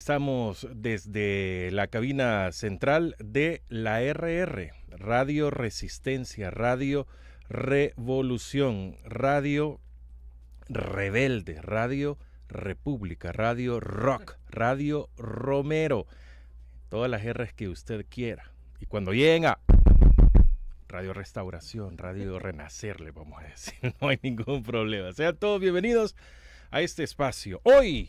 Estamos desde la cabina central de la RR, Radio Resistencia, Radio Revolución, Radio Rebelde, Radio República, Radio Rock, Radio Romero, todas las R's que usted quiera. Y cuando lleguen a Radio Restauración, Radio Renacer, le vamos a decir, no hay ningún problema. Sean todos bienvenidos a este espacio. Hoy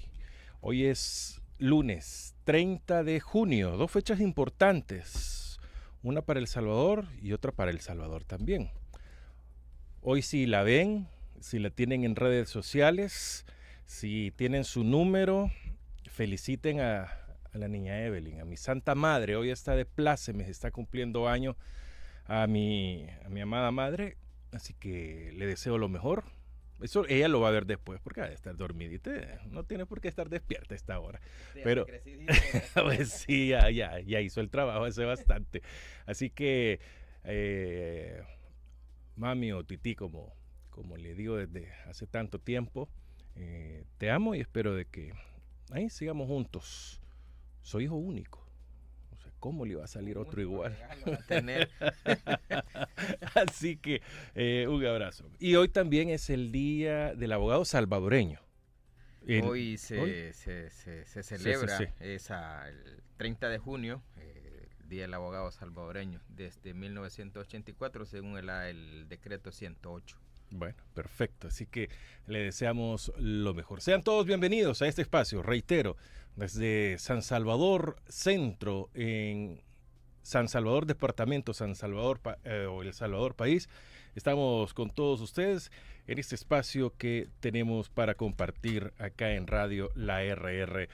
es lunes 30 de junio, dos fechas importantes, una para El Salvador y otra para El Salvador también. Hoy si la ven, si la tienen en redes sociales, si tienen su número, feliciten a la niña Evelyn, a mi santa madre. Hoy está de plácemes, está cumpliendo años a mi amada madre, así que le deseo lo mejor. Eso ella lo va a ver después porque va a estar dormidita, no tiene por qué estar despierta a esta hora. Sí, pero pues sí, ya hizo el trabajo hace bastante. Así que mami o tití, como le digo desde hace tanto tiempo, te amo y espero de que ahí sigamos juntos. Soy hijo único. ¿Cómo le iba a salir otro igual? Así que un abrazo. Y hoy también es el Día del Abogado Salvadoreño. Hoy se celebra el 30 de junio, el Día del Abogado Salvadoreño, desde 1984, según el decreto 108. Bueno, perfecto. Así que le deseamos lo mejor. Sean todos bienvenidos a este espacio, reitero, desde San Salvador Centro, en San Salvador Departamento, San Salvador o El Salvador País. Estamos con todos ustedes en este espacio que tenemos para compartir acá en Radio larr.com.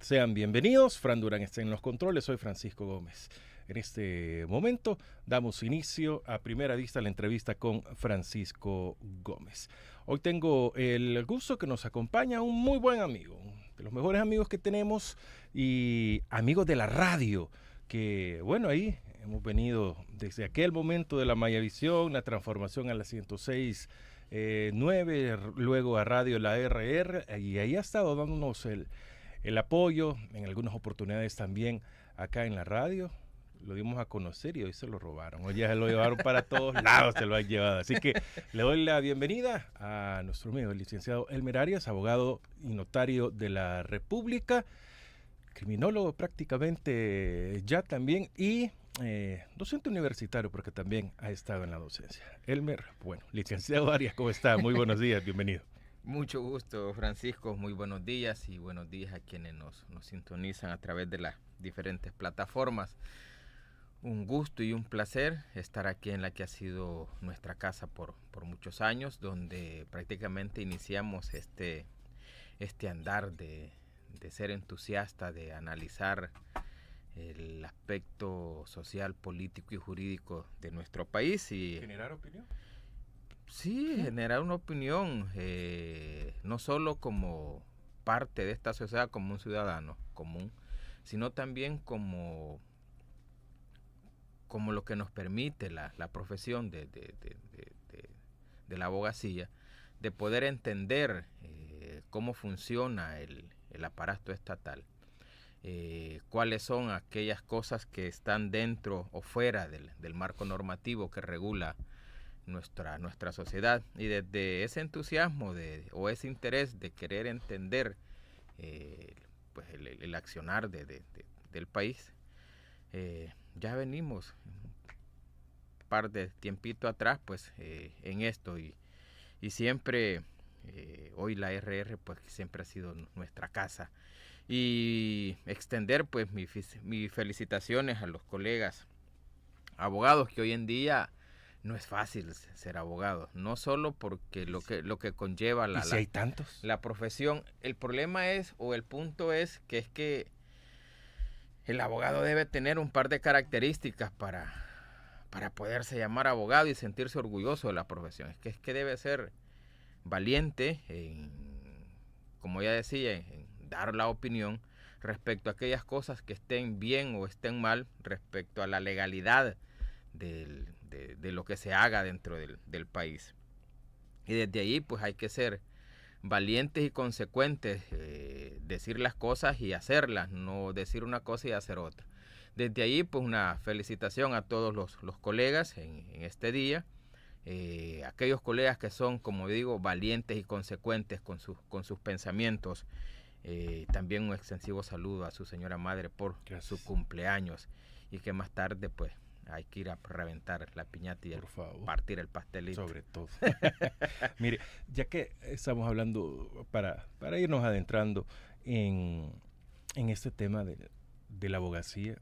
Sean bienvenidos. Fran Durán está en los controles. Soy Francisco Gómez. En este momento damos inicio a primera vista a la entrevista con Francisco Gómez. Hoy tengo el gusto que nos acompaña un muy buen amigo, de los mejores amigos que tenemos y amigos de la radio, que bueno, ahí hemos venido desde aquel momento de la Mayavisión, la transformación a la 106.9, luego a Radio La RR, y ahí ha estado dándonos el apoyo, en algunas oportunidades también acá en la radio. Lo dimos a conocer y hoy se lo robaron. Hoy ya se lo llevaron para todos lados, se lo han llevado. Así que le doy la bienvenida a nuestro amigo, el licenciado Elmer Arias, abogado y notario de la República, criminólogo prácticamente ya también y docente universitario porque también ha estado en la docencia. Elmer, bueno, licenciado Arias, ¿cómo está? Muy buenos días, bienvenido. Mucho gusto, Francisco. Muy buenos días y buenos días a quienes nos sintonizan a través de las diferentes plataformas. Un gusto y un placer estar aquí en la que ha sido nuestra casa por muchos años, donde prácticamente iniciamos este andar de ser entusiasta, de analizar el aspecto social, político y jurídico de nuestro país. Y ¿generar opinión? Sí, generar una opinión, no solo como parte de esta sociedad, como un ciudadano común, sino también como lo que nos permite la profesión de la abogacía, de poder entender cómo funciona el aparato estatal, cuáles son aquellas cosas que están dentro o fuera del marco normativo que regula nuestra sociedad, y desde ese entusiasmo o ese interés de querer entender pues el accionar del país, ya venimos un par de tiempito atrás pues en esto y siempre hoy la RR pues siempre ha sido nuestra casa, y extender pues mis felicitaciones a los colegas abogados, que hoy en día no es fácil ser abogado, no solo porque lo que conlleva ¿Y si hay tantos? La profesión. El problema es, o el punto es que el abogado debe tener un par de características para poderse llamar abogado y sentirse orgulloso de la profesión. Es que debe ser valiente como ya decía, en dar la opinión respecto a aquellas cosas que estén bien o estén mal respecto a la legalidad de lo que se haga dentro del país. Y desde ahí pues hay que ser valientes y consecuentes, decir las cosas y hacerlas, no decir una cosa y hacer otra. Desde ahí, pues una felicitación a todos los colegas en este día. Aquellos colegas que son, como digo, valientes y consecuentes con sus pensamientos. También un extensivo saludo a su señora madre por su cumpleaños, y que más tarde pues hay que ir a reventar la piñata y partir el pastelito. Sobre todo. Mire, ya que estamos hablando, para irnos adentrando en este tema de la abogacía,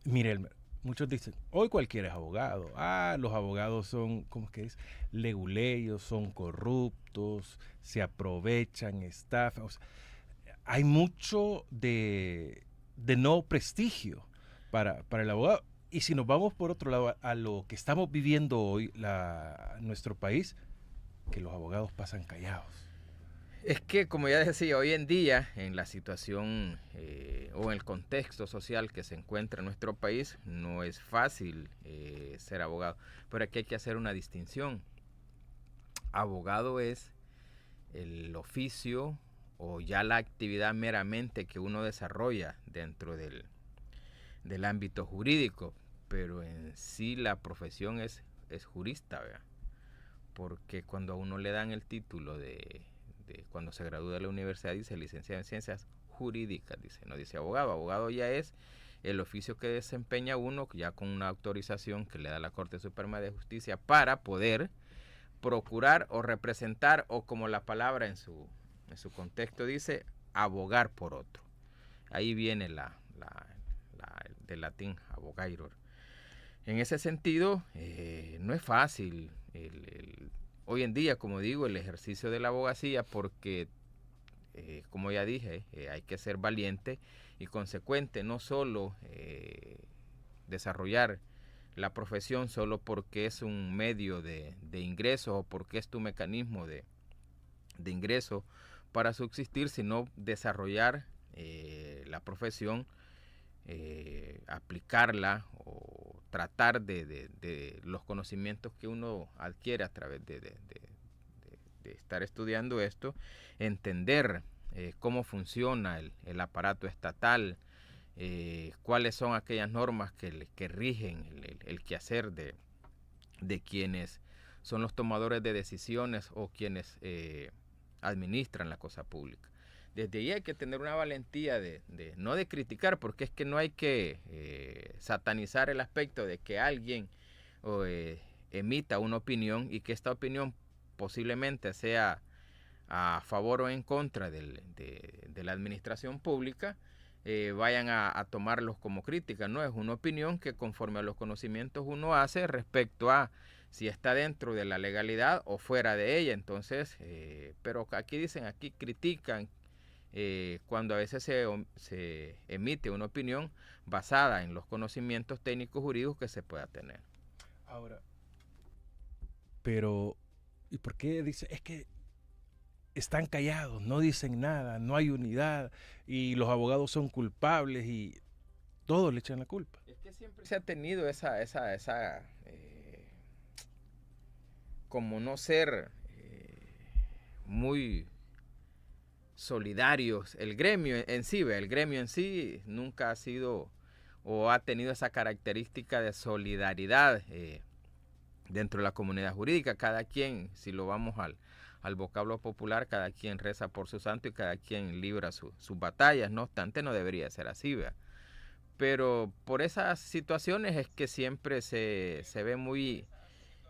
mire, Elmer, muchos dicen, hoy cualquiera es abogado. Los abogados son, ¿cómo es que es? Leguleyos, son corruptos, se aprovechan, estafan. O sea, hay mucho de no prestigio para el abogado. Y si nos vamos por otro lado a lo que estamos viviendo hoy, nuestro país, que los abogados pasan callados. Es que, como ya decía, hoy en día, en la situación o en el contexto social que se encuentra en nuestro país, no es fácil ser abogado. Pero aquí hay que hacer una distinción. Abogado es el oficio o ya la actividad meramente que uno desarrolla dentro del ámbito jurídico, pero en sí la profesión es jurista, ¿verdad? Porque cuando a uno le dan el título de cuando se gradúa de la universidad, dice licenciado en ciencias jurídicas, no dice abogado. Abogado ya es el oficio que desempeña uno, ya con una autorización que le da la Corte Suprema de Justicia para poder procurar o representar, o como la palabra en su contexto dice, abogar por otro. Ahí viene del latín abogator. En ese sentido, no es fácil hoy en día, como digo, el ejercicio de la abogacía, porque, como ya dije, hay que ser valiente y consecuente, no solo desarrollar la profesión solo porque es un medio de ingreso o porque es tu mecanismo de ingreso para subsistir, sino desarrollar la profesión, aplicarla o tratar de los conocimientos que uno adquiere a través de estar estudiando esto, entender cómo funciona el aparato estatal, cuáles son aquellas normas que rigen el quehacer de quienes son los tomadores de decisiones o quienes administran la cosa pública. Desde ahí hay que tener una valentía no de criticar, porque es que no hay que satanizar el aspecto de que alguien emita una opinión y que esta opinión posiblemente sea a favor o en contra de la administración pública, vayan a tomarlos como crítica. No, es una opinión que conforme a los conocimientos uno hace respecto a si está dentro de la legalidad o fuera de ella. Entonces, pero aquí dicen, aquí critican cuando a veces se emite una opinión basada en los conocimientos técnicos jurídicos que se pueda tener. Ahora, pero, ¿y por qué dice? Es que están callados, no dicen nada, no hay unidad y los abogados son culpables y todos le echan la culpa. Es que siempre se ha tenido esa como no ser muy solidarios. El gremio en sí nunca ha sido o ha tenido esa característica de solidaridad dentro de la comunidad jurídica. Cada quien, si lo vamos al vocablo popular, cada quien reza por su santo y cada quien libra sus batallas. No obstante, no debería ser así, ¿verdad? Pero por esas situaciones es que siempre se ve muy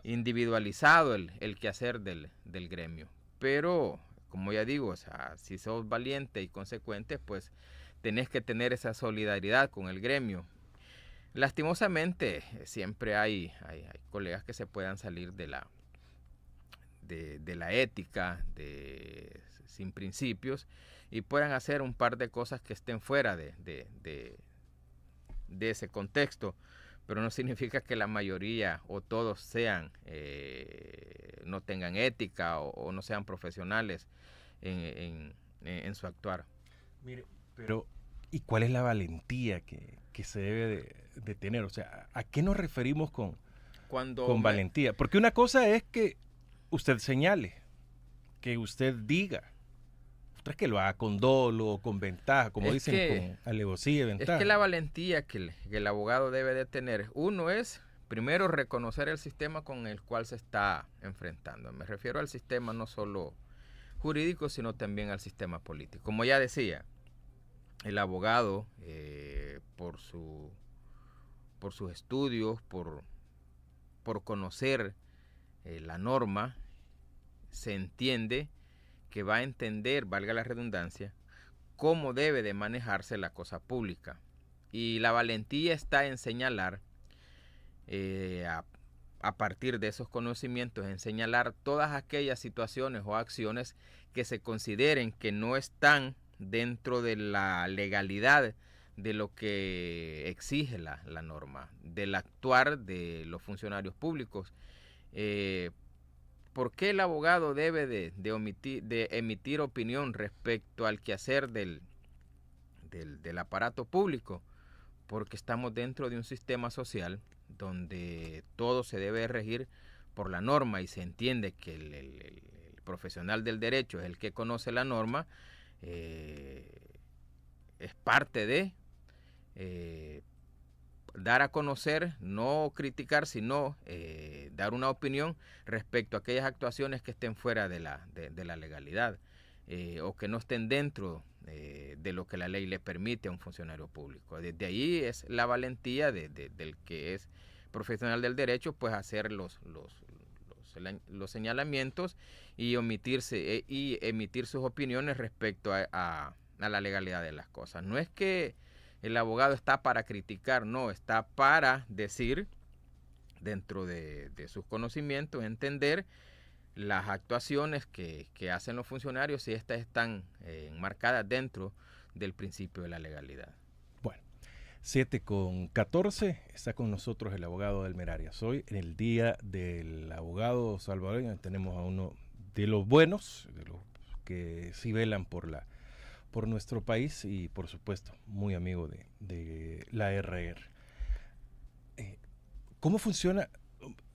individualizado el quehacer del gremio. Pero, como ya digo, o sea, si sos valiente y consecuente, pues tenés que tener esa solidaridad con el gremio. Lastimosamente, siempre hay colegas que se puedan salir de la ética, sin principios, y puedan hacer un par de cosas que estén fuera de ese contexto, pero no significa que la mayoría o todos sean no tengan ética o no sean profesionales en su actuar. Mire, pero ¿y cuál es la valentía que se debe de tener? O sea, ¿a qué nos referimos con valentía? Porque una cosa es que usted señale, que usted diga, Otra es que lo haga con dolo, con ventaja, como Es dicen, con alevosía y ventaja. Es que la valentía que el abogado debe de tener, uno es, primero, reconocer el sistema con el cual se está enfrentando. Me refiero al sistema no solo jurídico, sino también al sistema político. Como ya decía, el abogado, por sus estudios, por conocer la norma, se entiende que va a entender, valga la redundancia, cómo debe de manejarse la cosa pública. Y la valentía está en señalar, a partir de esos conocimientos, en señalar todas aquellas situaciones o acciones que se consideren que no están dentro de la legalidad de lo que exige la norma, del actuar de los funcionarios públicos. ¿Por qué el abogado debe de emitir opinión respecto al quehacer del aparato público? Porque estamos dentro de un sistema social donde todo se debe regir por la norma y se entiende que el profesional del derecho es el que conoce la norma, es parte de dar a conocer, no criticar, sino dar una opinión respecto a aquellas actuaciones que estén fuera de la legalidad o que no estén dentro de lo que la ley le permite a un funcionario público. Desde ahí es la valentía del que es profesional del derecho, pues hacer los señalamientos y emitir sus opiniones respecto a la legalidad de las cosas. No es que el abogado está para criticar, no, está para decir, dentro de sus conocimientos, entender las actuaciones que hacen los funcionarios si estas están enmarcadas dentro del principio de la legalidad. Bueno, 7:14, está con nosotros el abogado Elmer Arias. Hoy, en el Día del Abogado Salvadoreño, tenemos a uno de los buenos, de los que sí velan por nuestro país y, por supuesto, muy amigo de la RR. ¿Cómo funciona?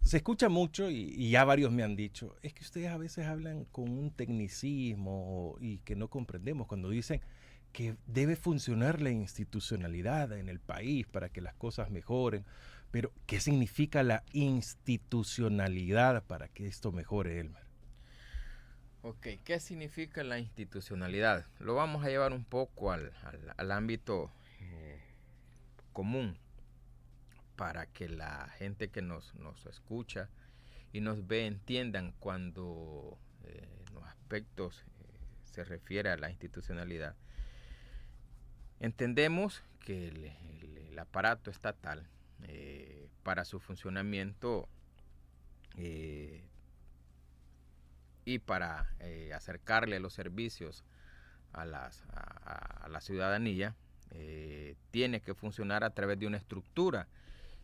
Se escucha mucho y ya varios me han dicho, es que ustedes a veces hablan con un tecnicismo y que no comprendemos cuando dicen que debe funcionar la institucionalidad en el país para que las cosas mejoren. Pero, ¿qué significa la institucionalidad para que esto mejore, Elmer? Ok, ¿qué significa la institucionalidad? Lo vamos a llevar un poco al ámbito común para que la gente que nos escucha y nos ve entiendan cuando los aspectos se refiere a la institucionalidad. Entendemos que el aparato estatal para su funcionamiento y para acercarle los servicios a la ciudadanía, tiene que funcionar a través de una estructura,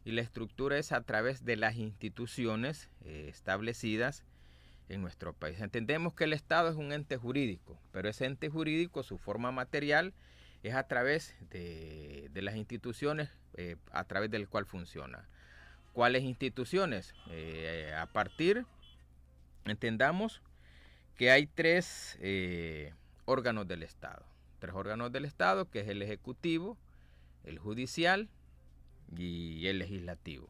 y la estructura es a través de las instituciones establecidas en nuestro país. Entendemos que el Estado es un ente jurídico, pero ese ente jurídico, su forma material, es a través de las instituciones a través del cual funciona. ¿Cuáles instituciones? Entendamos que hay tres órganos del Estado. Tres órganos del Estado, que es el Ejecutivo, el Judicial y el Legislativo.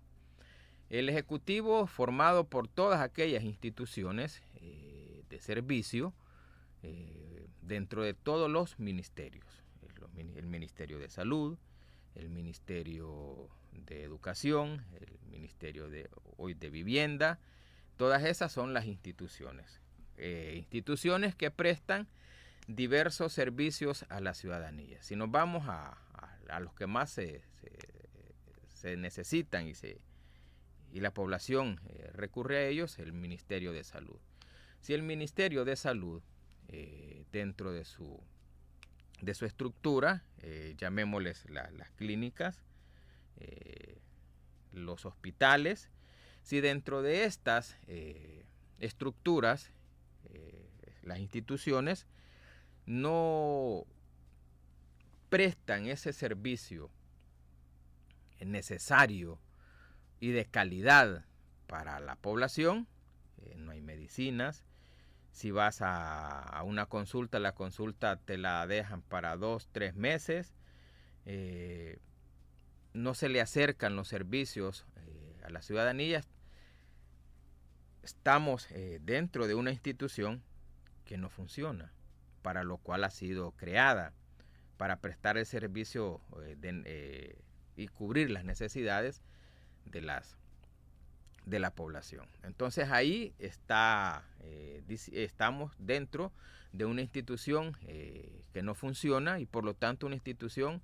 El Ejecutivo, formado por todas aquellas instituciones de servicio dentro de todos los ministerios. El Ministerio de Salud, el Ministerio de Educación, el Ministerio de Vivienda. Todas esas son las instituciones. Instituciones que prestan diversos servicios a la ciudadanía. Si nos vamos a los que más se necesitan y la población recurre a ellos, el Ministerio de Salud. Si el Ministerio de Salud, dentro de su estructura, llamémosles las clínicas, los hospitales, si dentro de estas estructuras, las instituciones no prestan ese servicio necesario y de calidad para la población, no hay medicinas, Si vas a una consulta, la consulta te la dejan para 2, 3 meses. No se le acercan los servicios a la ciudadanía. Estamos dentro de una institución que no funciona, para lo cual ha sido creada, para prestar el servicio y cubrir las necesidades de la población. Entonces ahí estamos dentro de una institución que no funciona y por lo tanto una institución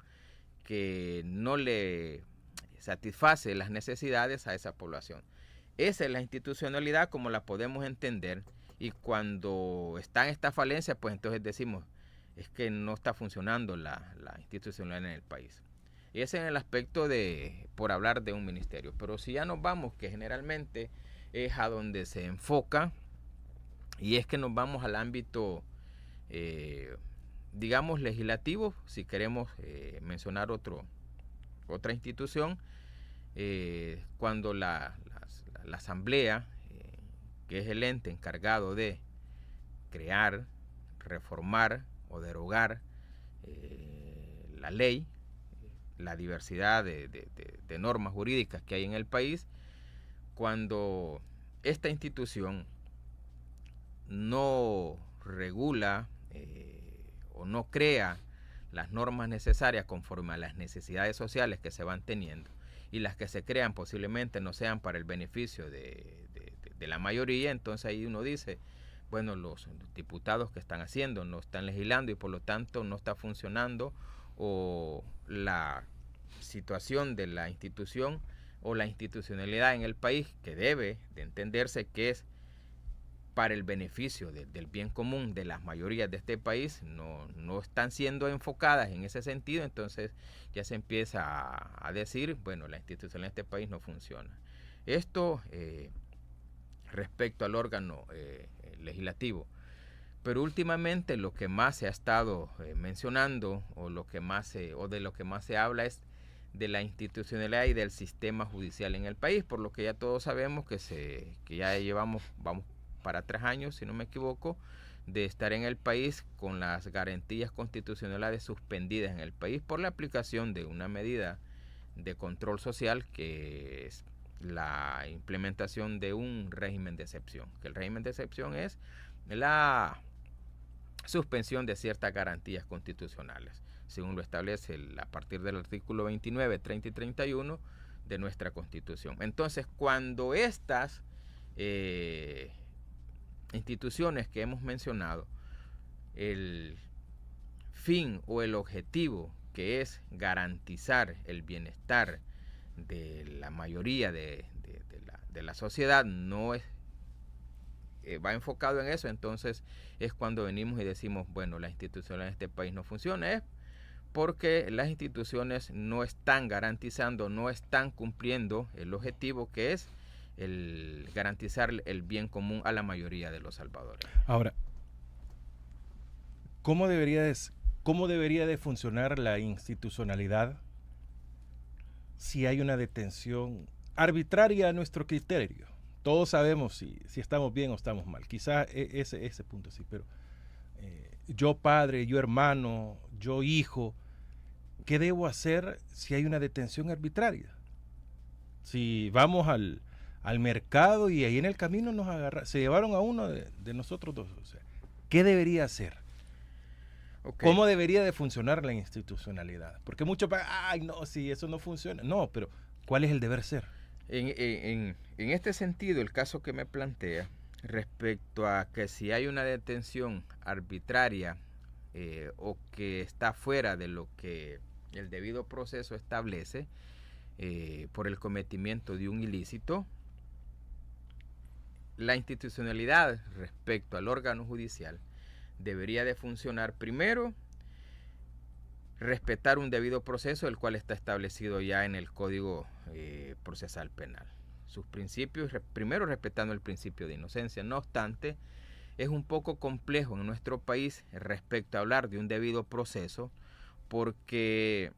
que no le satisface las necesidades a esa población. Esa es la institucionalidad como la podemos entender, y cuando está en esta falencia, pues entonces decimos, es que no está funcionando la institucionalidad en el país. Y ese es el aspecto por hablar de un ministerio. Pero si ya nos vamos, que generalmente es a donde se enfoca, y es que nos vamos al ámbito, digamos, legislativo, si queremos mencionar otra institución, cuando la asamblea, que es el ente encargado de crear, reformar o derogar la ley, la diversidad de normas jurídicas que hay en el país, cuando esta institución no regula o no crea las normas necesarias conforme a las necesidades sociales que se van teniendo, y las que se crean posiblemente no sean para el beneficio de la mayoría, entonces ahí uno dice, bueno, los diputados que están haciendo no están legislando y por lo tanto no está funcionando, o la situación de la institución o la institucionalidad en el país, que debe de entenderse que es para el beneficio del bien común de las mayorías de este país, no están siendo enfocadas en ese sentido. Entonces ya se empieza a decir, bueno, la institución en este país no funciona. Esto respecto al órgano legislativo. Pero últimamente lo que más se ha estado mencionando, o de lo que más se habla, es de la institucionalidad y del sistema judicial en el país, por lo que ya todos sabemos que ya vamos para 3 años, si no me equivoco, de estar en el país con las garantías constitucionales suspendidas en el país por la aplicación de una medida de control social, que es la implementación de un régimen de excepción, que el régimen de excepción es la suspensión de ciertas garantías constitucionales, según lo establece a partir del artículo 29, 30 y 31 de nuestra Constitución. Entonces, cuando estas instituciones que hemos mencionado, el fin o el objetivo, que es garantizar el bienestar de la mayoría de la sociedad, no es va enfocado en eso, entonces es cuando venimos y decimos, bueno, la institución en este país no funciona, es porque las instituciones no están garantizando, no están cumpliendo el objetivo, que es el garantizar el bien común a la mayoría de los salvadoreños. Ahora, ¿cómo debería de funcionar la institucionalidad si hay una detención arbitraria a nuestro criterio? Todos sabemos si estamos bien o estamos mal. Quizás ese punto sí, pero yo padre, yo hermano, yo hijo, ¿qué debo hacer si hay una detención arbitraria? Si vamos al mercado y ahí en el camino se llevaron a uno de nosotros dos. O sea, ¿qué debería hacer? Okay. ¿Cómo debería de funcionar la institucionalidad? Porque muchos, ay, no, si eso no funciona. No, pero ¿cuál es el deber ser? En este sentido, el caso que me plantea respecto a que si hay una detención arbitraria o que está fuera de lo que el debido proceso establece por el cometimiento de un ilícito, la institucionalidad respecto al órgano judicial debería de funcionar primero, respetar un debido proceso, el cual está establecido ya en el Código Procesal Penal. Sus principios, primero respetando el principio de inocencia. No obstante, es un poco complejo en nuestro país respecto a hablar de un debido proceso, porque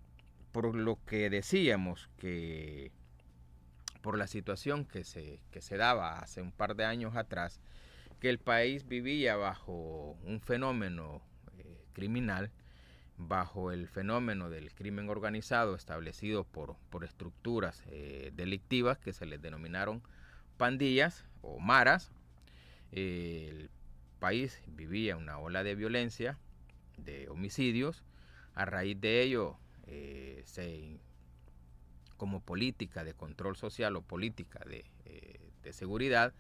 por lo que decíamos, que por la situación que se daba hace un par de años atrás, que el país vivía bajo un fenómeno criminal, bajo el fenómeno del crimen organizado establecido por estructuras delictivas que se les denominaron pandillas o maras. El país vivía una ola de violencia, de homicidios. A raíz de ello, como política de control social o política de seguridad,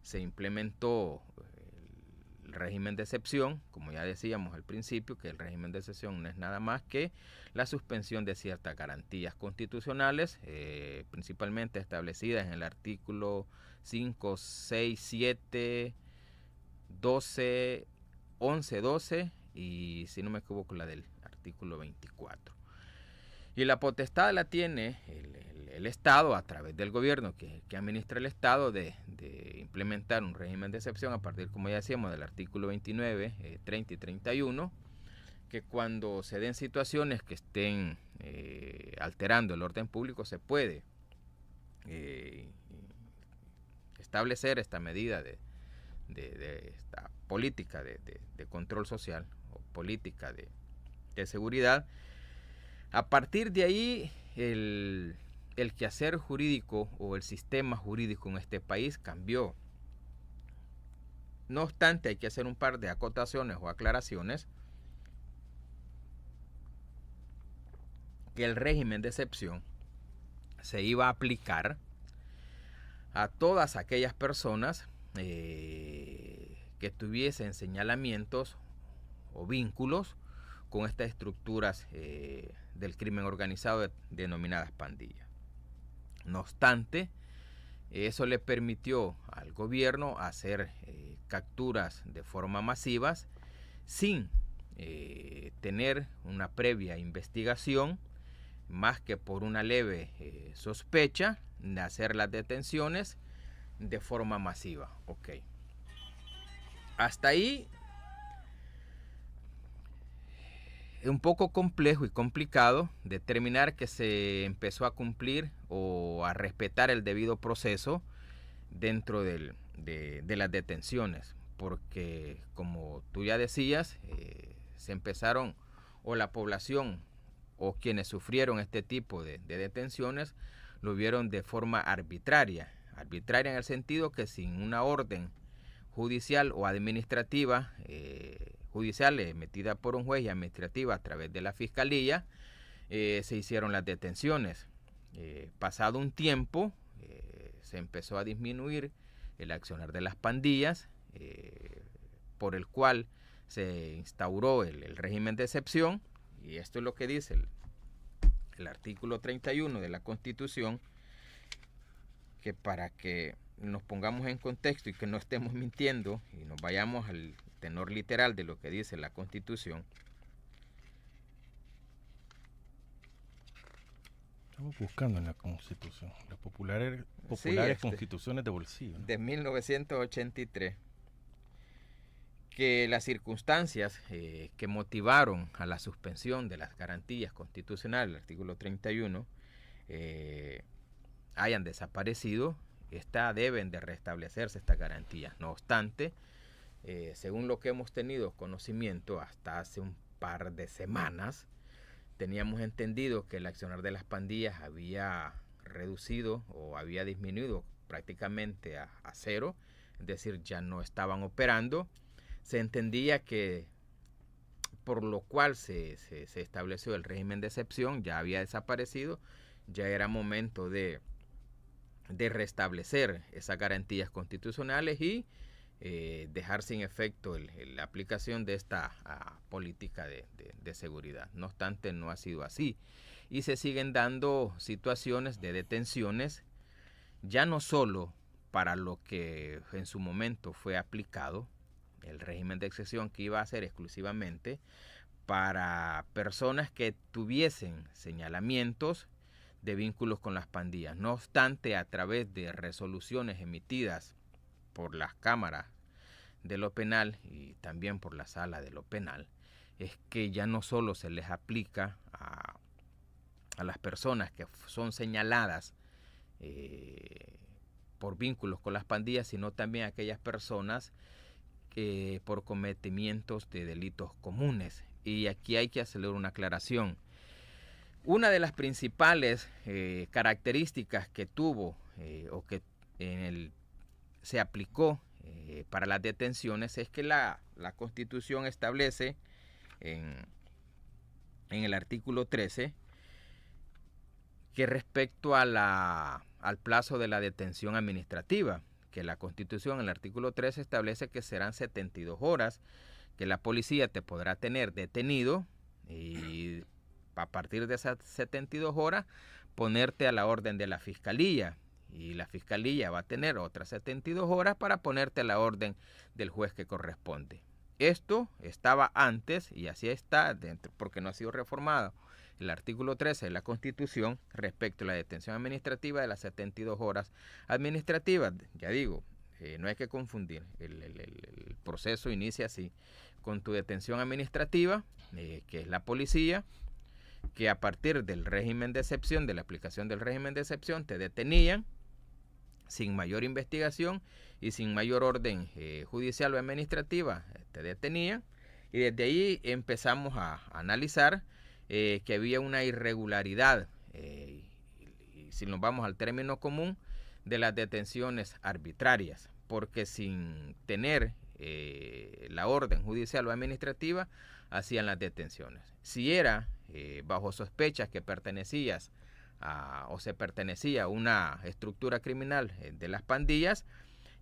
se implementó el régimen de excepción, como ya decíamos al principio, que el régimen de excepción no es nada más que la suspensión de ciertas garantías constitucionales, principalmente establecidas en el artículo 5, 6, 7, 12, 11, 12 y, si no me equivoco, la del artículo 24. Y la potestad la tiene el Estado a través del gobierno que administra el Estado de implementar un régimen de excepción a partir, como ya decíamos, del artículo 29, 30 y 31, que cuando se den situaciones que estén alterando el orden público se puede establecer esta medida de esta política de control social o política de seguridad. A partir de ahí, el quehacer jurídico o el sistema jurídico en este país cambió. No obstante, hay que hacer un par de acotaciones o aclaraciones. Que el régimen de excepción se iba a aplicar a todas aquellas personas que tuviesen señalamientos o vínculos con estas estructuras del crimen organizado denominadas pandillas. No obstante, eso le permitió al gobierno hacer capturas de forma masivas sin tener una previa investigación, más que por una leve sospecha de hacer las detenciones de forma masiva. Ok. Hasta ahí es un poco complejo y complicado determinar que se empezó a cumplir o a respetar el debido proceso dentro de las detenciones, porque como tú ya decías, se empezaron, o la población o quienes sufrieron este tipo de detenciones lo vieron de forma arbitraria en el sentido que sin una orden judicial o administrativa, judicial emitida por un juez y administrativa a través de la fiscalía, se hicieron las detenciones. Pasado un tiempo, se empezó a disminuir el accionar de las pandillas, por el cual se instauró el régimen de excepción, y esto es lo que dice el artículo 31 de la Constitución, que para que nos pongamos en contexto y que no estemos mintiendo y nos vayamos al tenor literal de lo que dice la Constitución. Estamos buscando en la Constitución, las populares constituciones de bolsillo, ¿no? De 1983, que las circunstancias que motivaron a la suspensión de las garantías constitucionales, el artículo 31, hayan desaparecido. Deben de restablecerse estas garantías. No obstante, según lo que hemos tenido conocimiento hasta hace un par de semanas, teníamos entendido que el accionar de las pandillas había reducido o había disminuido prácticamente a cero, es decir, ya no estaban operando. Se entendía que por lo cual se estableció el régimen de excepción ya había desaparecido, ya era momento de restablecer esas garantías constitucionales y dejar sin efecto la aplicación de esta política de seguridad. No obstante, no ha sido así y se siguen dando situaciones de detenciones, ya no solo para lo que en su momento fue aplicado, el régimen de excepción, que iba a ser exclusivamente para personas que tuviesen señalamientos de vínculos con las pandillas. No obstante, a través de resoluciones emitidas por las cámaras de lo penal y también por la sala de lo penal, es que ya no solo se les aplica a las personas que son señaladas por vínculos con las pandillas, sino también a aquellas personas por cometimientos de delitos comunes. Y aquí hay que hacer una aclaración. Una de las principales características que tuvo o que se aplicó para las detenciones es que la Constitución establece en el artículo 13 que respecto a al plazo de la detención administrativa, que la Constitución en el artículo 13 establece que serán 72 horas que la policía te podrá tener detenido y a partir de esas 72 horas ponerte a la orden de la fiscalía, y la fiscalía va a tener otras 72 horas para ponerte a la orden del juez que corresponde. Esto estaba antes y así está dentro, porque no ha sido reformado el artículo 13 de la Constitución respecto a la detención administrativa de las 72 horas administrativas. Ya digo, no hay que confundir, el proceso inicia así, con tu detención administrativa, que es la policía, que a partir del régimen de excepción, de la aplicación del régimen de excepción, te detenían sin mayor investigación y sin mayor orden judicial o administrativa, te detenían, y desde ahí empezamos a analizar que había una irregularidad, y si nos vamos al término común, de las detenciones arbitrarias, porque sin tener la orden judicial o administrativa, hacían las detenciones. Si era bajo sospechas que pertenecías o se pertenecía a una estructura criminal de las pandillas,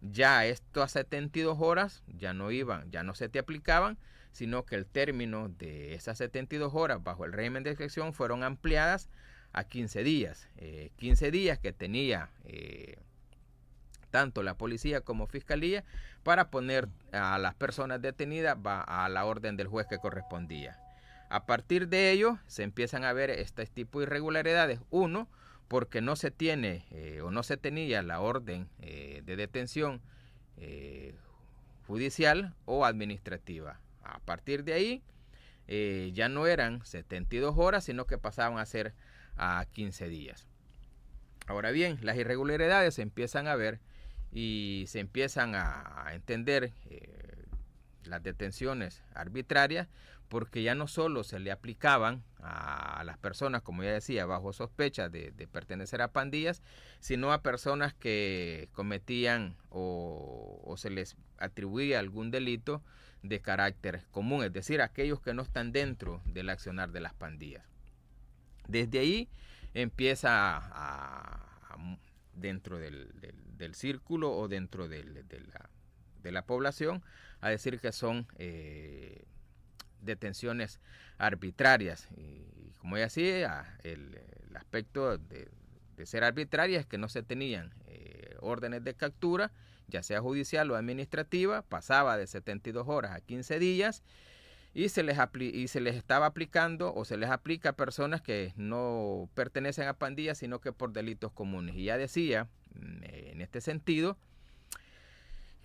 ya estas 72 horas ya no se te aplicaban, sino que el término de esas 72 horas bajo el régimen de excepción fueron ampliadas a 15 días. 15 días que tenía tanto la policía como fiscalía para poner a las personas detenidas a la orden del juez que correspondía. A partir de ello se empiezan a ver este tipo de irregularidades. Uno, porque no se tiene o no se tenía la orden de detención judicial o administrativa. A partir de ahí ya no eran 72 horas, sino que pasaban a ser a 15 días. Ahora bien, las irregularidades se empiezan a ver y se empiezan a entender las detenciones arbitrarias, porque ya no solo se le aplicaban a las personas, como ya decía, bajo sospecha de pertenecer a pandillas, sino a personas que cometían o se les atribuía algún delito de carácter común, es decir, aquellos que no están dentro del accionar de las pandillas. Desde ahí empieza dentro del círculo o dentro de la población a decir que son detenciones arbitrarias. Y como ya decía, el aspecto de ser arbitraria es que no se tenían órdenes de captura, ya sea judicial o administrativa, pasaba de 72 horas a 15 días y se les estaba aplicando o se les aplica a personas que no pertenecen a pandillas, sino que por delitos comunes. Y ya decía, en este sentido,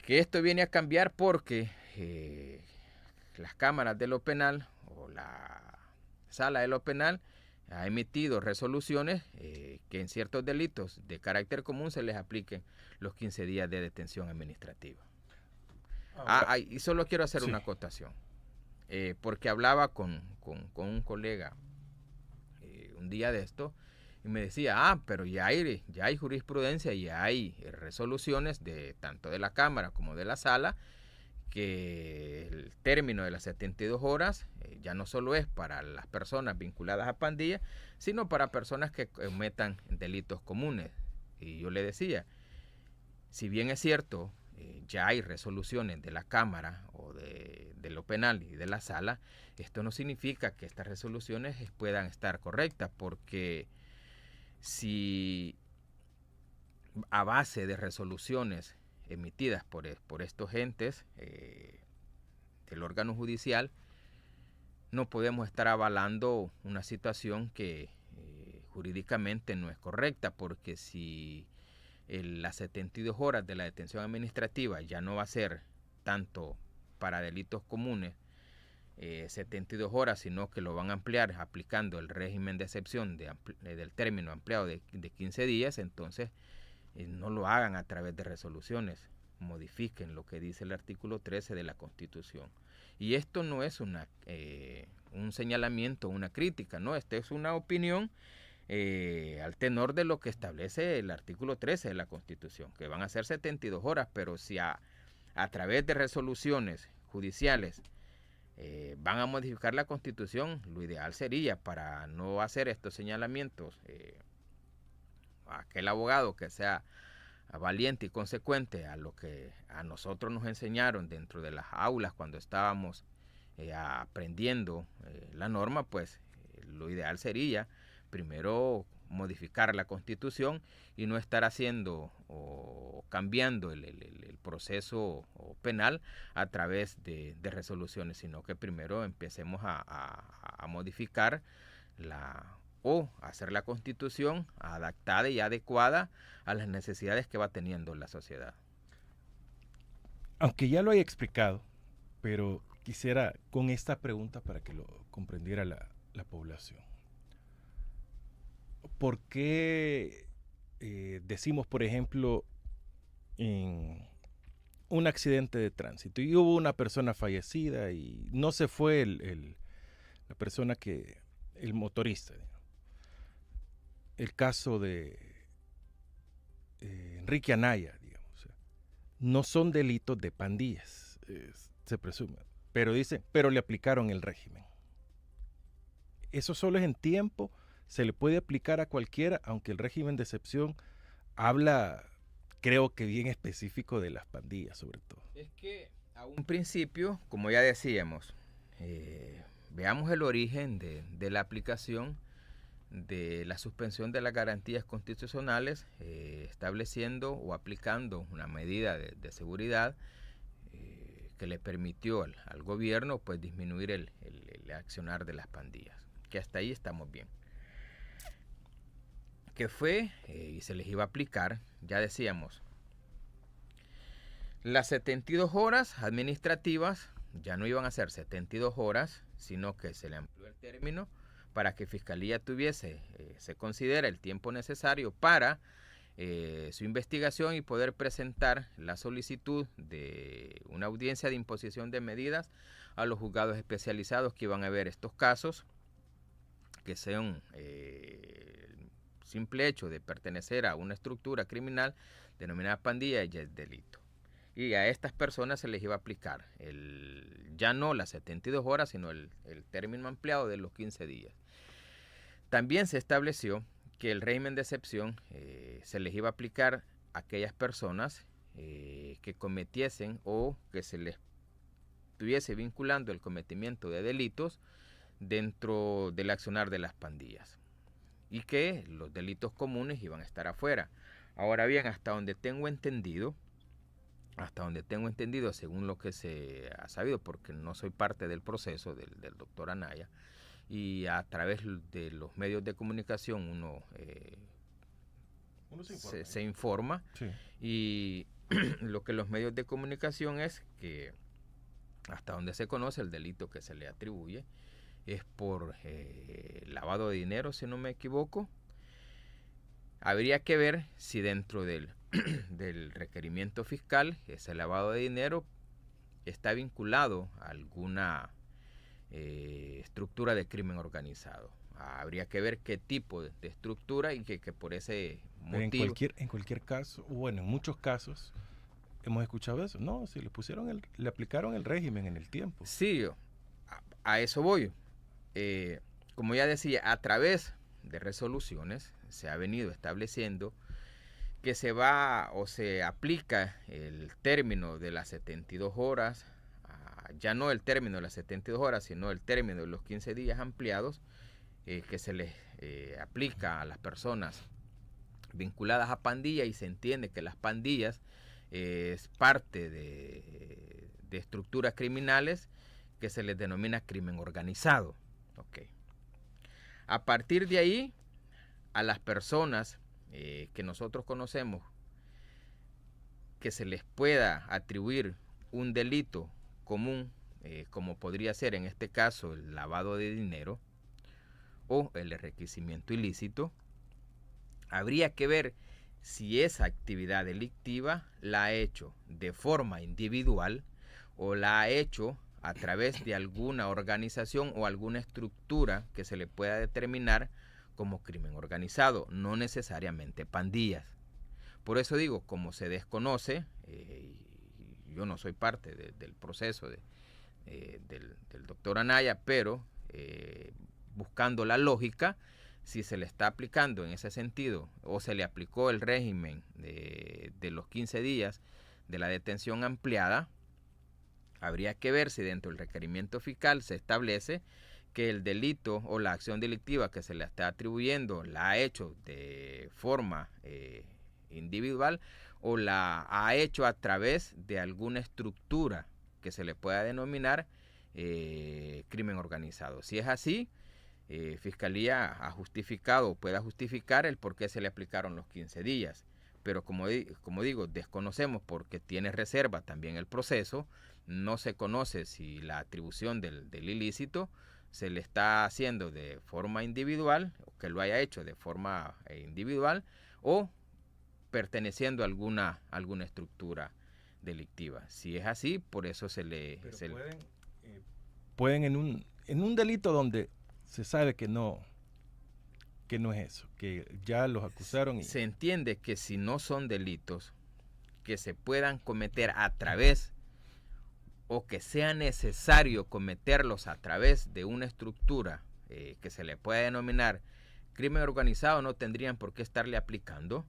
que esto viene a cambiar porque las cámaras de lo penal o la sala de lo penal ha emitido resoluciones que en ciertos delitos de carácter común se les apliquen los 15 días de detención administrativa. Y solo quiero hacer una acotación, porque hablaba con un colega un día de esto y me decía, pero ya hay jurisprudencia y hay resoluciones tanto de la Cámara como de la Sala, que el término de las 72 horas ya no solo es para las personas vinculadas a pandillas, sino para personas que cometan delitos comunes. Y yo le decía, si bien es cierto, ya hay resoluciones de la Cámara o de lo penal y de la Sala, esto no significa que estas resoluciones puedan estar correctas, porque si a base de resoluciones emitidas por estos entes del órgano judicial, no podemos estar avalando una situación que jurídicamente no es correcta, porque si las 72 horas de la detención administrativa ya no va a ser tanto para delitos comunes 72 horas, sino que lo van a ampliar aplicando el régimen de excepción del término ampliado de 15 días, entonces no lo hagan a través de resoluciones modifiquen lo que dice el artículo 13 de la Constitución. Y esto no es un señalamiento, una crítica, no, esta es una opinión al tenor de lo que establece el artículo 13 de la Constitución, que van a ser 72 horas, pero si a través de resoluciones judiciales van a modificar la Constitución, lo ideal sería, para no hacer estos señalamientos, aquel abogado que sea valiente y consecuente a lo que a nosotros nos enseñaron dentro de las aulas cuando estábamos aprendiendo la norma, pues lo ideal sería primero modificar la Constitución y no estar haciendo o cambiando el proceso penal a través de resoluciones, sino que primero empecemos a modificar o hacer la Constitución adaptada y adecuada a las necesidades que va teniendo la sociedad. Aunque ya lo haya explicado, pero quisiera con esta pregunta para que lo comprendiera la población. ¿Por qué decimos, por ejemplo, en un accidente de tránsito y hubo una persona fallecida y no se fue la persona el motorista? El caso de Enrique Anaya, digamos, no son delitos de pandillas, se presume, pero dice, pero le aplicaron el régimen. Eso solo es en tiempo, se le puede aplicar a cualquiera, aunque el régimen de excepción habla, creo que bien específico de las pandillas sobre todo. Es que a un principio, como ya decíamos, veamos el origen de la aplicación de la suspensión de las garantías constitucionales, estableciendo o aplicando una medida de seguridad que le permitió al gobierno pues disminuir el accionar de las pandillas, que hasta ahí estamos bien. Que fue y se les iba a aplicar, ya decíamos, las 72 horas administrativas ya no iban a ser 72 horas, sino que se le amplió el término para que Fiscalía tuviese, se considera el tiempo necesario para su investigación y poder presentar la solicitud de una audiencia de imposición de medidas a los juzgados especializados que iban a ver estos casos, que sean simple hecho de pertenecer a una estructura criminal denominada pandilla y es delito. Y a estas personas se les iba a aplicar ya no las 72 horas, sino el término ampliado de los 15 días. También se estableció que el régimen de excepción se les iba a aplicar a aquellas personas que cometiesen o que se les estuviese vinculando el cometimiento de delitos dentro del accionar de las pandillas y que los delitos comunes iban a estar afuera. Ahora bien, hasta donde tengo entendido, según lo que se ha sabido, porque no soy parte del proceso del doctor Anaya, y a través de los medios de comunicación uno se informa. Sí. Y lo que los medios de comunicación es que hasta donde se conoce el delito que se le atribuye es por lavado de dinero, si no me equivoco. Habría que ver si dentro del requerimiento fiscal ese lavado de dinero está vinculado a alguna estructura de crimen organizado. Habría que ver qué tipo de estructura y que por ese motivo... En cualquier caso, bueno, en muchos casos hemos escuchado eso. No, si le aplicaron el régimen en el tiempo. Sí, a eso voy. Como ya decía, a través de resoluciones se ha venido estableciendo que se va o se aplica el término de las 72 horas, ya no el término de las 72 horas, sino el término de los 15 días ampliados, que se les aplica a las personas vinculadas a pandillas, y se entiende que las pandillas es parte de estructuras criminales que se les denomina crimen organizado. Okay. A partir de ahí, a las personas que nosotros conocemos que se les pueda atribuir un delito común, como podría ser en este caso el lavado de dinero o el enriquecimiento ilícito, habría que ver si esa actividad delictiva la ha hecho de forma individual o la ha hecho a través de alguna organización o alguna estructura que se le pueda determinar como crimen organizado, no necesariamente pandillas. Por eso digo, como se desconoce, yo no soy parte del proceso del doctor Anaya, pero buscando la lógica, si se le está aplicando en ese sentido o se le aplicó el régimen de los 15 días de la detención ampliada, habría que ver si dentro del requerimiento fiscal se establece que el delito o la acción delictiva que se le está atribuyendo la ha hecho de forma individual o la ha hecho a través de alguna estructura que se le pueda denominar crimen organizado. Si es así, Fiscalía ha justificado, pueda justificar el por qué se le aplicaron los 15 días. Pero como digo, desconocemos porque tiene reserva también el proceso, no se conoce si la atribución del ilícito se le está haciendo de forma individual, o que lo haya hecho de forma individual, o perteneciendo a alguna estructura delictiva. Si es así, por eso pueden en un delito donde se sabe que no es eso, que ya los acusaron. Se entiende que si no son delitos que se puedan cometer a través o que sea necesario cometerlos a través de una estructura que se le pueda denominar crimen organizado, no tendrían por qué estarle aplicando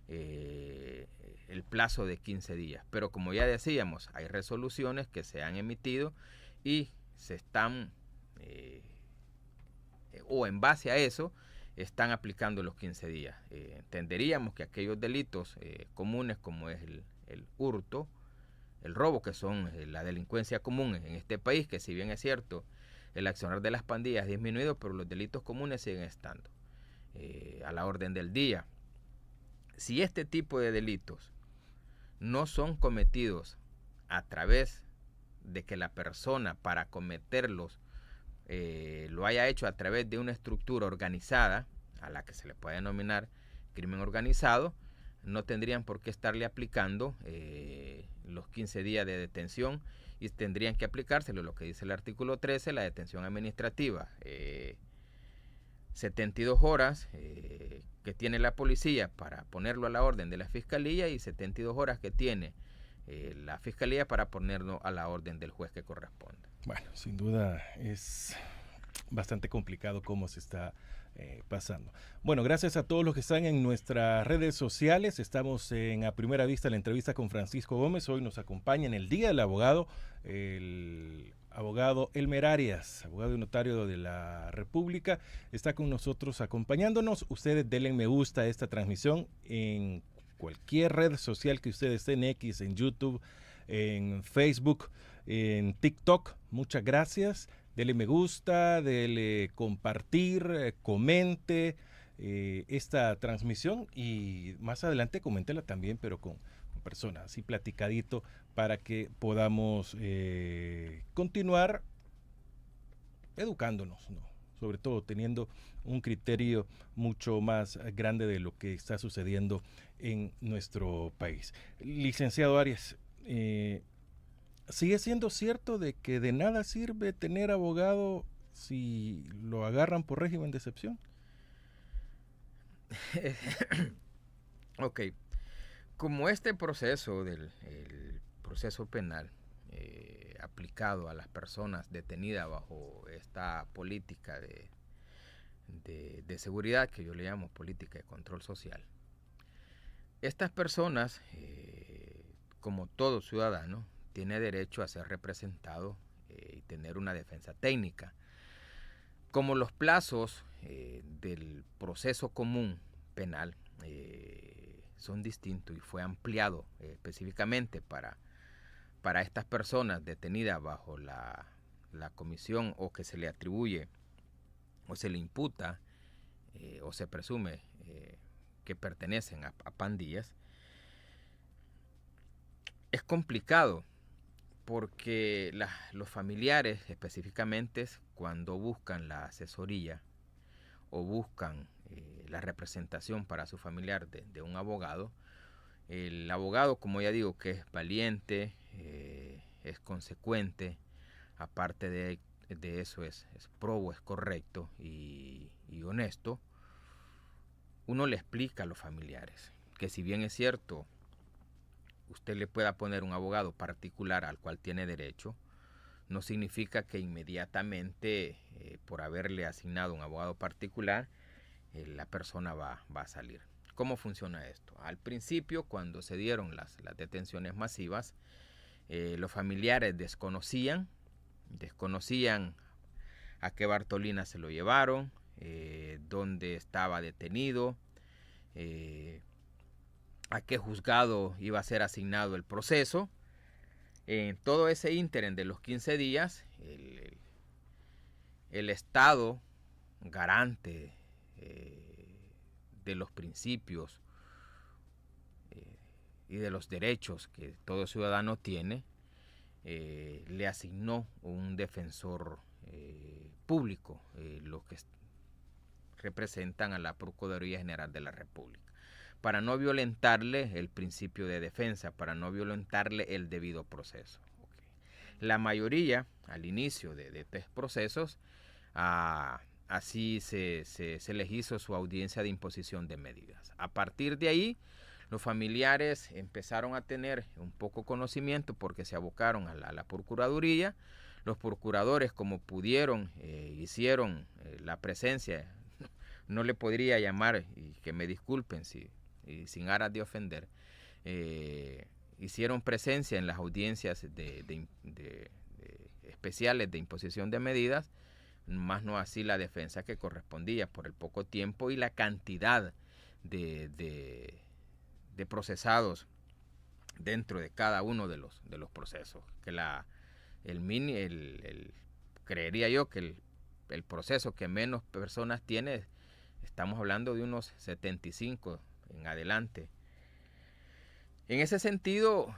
el plazo de 15 días. Pero como ya decíamos, hay resoluciones que se han emitido y se están, o en base a eso, están aplicando los 15 días. Entenderíamos que aquellos delitos comunes como es el hurto, el robo, que son la delincuencia común en este país, que si bien es cierto, el accionar de las pandillas ha disminuido, pero los delitos comunes siguen estando a la orden del día. Si este tipo de delitos no son cometidos a través de que la persona para cometerlos lo haya hecho a través de una estructura organizada, a la que se le puede denominar crimen organizado, no tendrían por qué estarle aplicando los 15 días de detención y tendrían que aplicárselo lo que dice el artículo 13, la detención administrativa. 72 horas que tiene la policía para ponerlo a la orden de la fiscalía y 72 horas que tiene la fiscalía para ponerlo a la orden del juez que corresponda. Bueno, sin duda es bastante complicado cómo se está pasando. Bueno, gracias a todos los que están en nuestras redes sociales. Estamos en A Primera Vista, la entrevista con Francisco Gómez. Hoy nos acompaña en el Día del Abogado el abogado Elmer Arias, abogado y notario de la República. Está con nosotros acompañándonos. Ustedes denle me gusta a esta transmisión en cualquier red social que ustedes estén, en X, en YouTube, en Facebook, en TikTok. Muchas gracias. Dele me gusta, dele compartir, comente esta transmisión y más adelante coméntela también, pero con personas, así platicadito, para que podamos continuar educándonos, ¿no? Sobre todo teniendo un criterio mucho más grande de lo que está sucediendo en nuestro país. Licenciado Arias, ¿sigue siendo cierto de que de nada sirve tener abogado si lo agarran por régimen de excepción? Ok. Como este proceso el proceso penal aplicado a las personas detenidas bajo esta política de seguridad, que yo le llamo política de control social, estas personas, como todo ciudadano, tiene derecho a ser representado y tener una defensa técnica. Como los plazos del proceso común penal son distintos y fue ampliado específicamente para estas personas detenidas bajo la comisión o que se le atribuye o se le imputa o se presume que pertenecen a pandillas, es complicado porque los familiares específicamente cuando buscan la asesoría o buscan la representación para su familiar de un abogado. El abogado, como ya digo, que es valiente, es consecuente, aparte de eso es probo, es correcto y honesto. Uno le explica a los familiares que, si bien es cierto, usted le pueda poner un abogado particular al cual tiene derecho, no significa que inmediatamente, por haberle asignado un abogado particular, la persona va a salir. ¿Cómo funciona esto? Al principio, cuando se dieron las detenciones masivas, los familiares desconocían a qué Bartolina se lo llevaron, dónde estaba detenido, a qué juzgado iba a ser asignado el proceso. En todo ese ínterin de los 15 días, el Estado, garante de los principios y de los derechos que todo ciudadano tiene, le asignó un defensor público, los que representan a la Procuraduría General de la República, para no violentarle el principio de defensa, para no violentarle el debido proceso. La mayoría, al inicio de estos procesos, así se les hizo su audiencia de imposición de medidas. A partir de ahí, los familiares empezaron a tener un poco conocimiento porque se abocaron a la Procuraduría. Los procuradores, como pudieron, hicieron la presencia, no le podría llamar, y que me disculpen y sin aras de ofender, hicieron presencia en las audiencias especiales de imposición de medidas, más no así la defensa que correspondía por el poco tiempo y la cantidad de procesados dentro de cada uno de los procesos. Que creería yo que el proceso que menos personas tiene, estamos hablando de unos 75 en adelante. En ese sentido,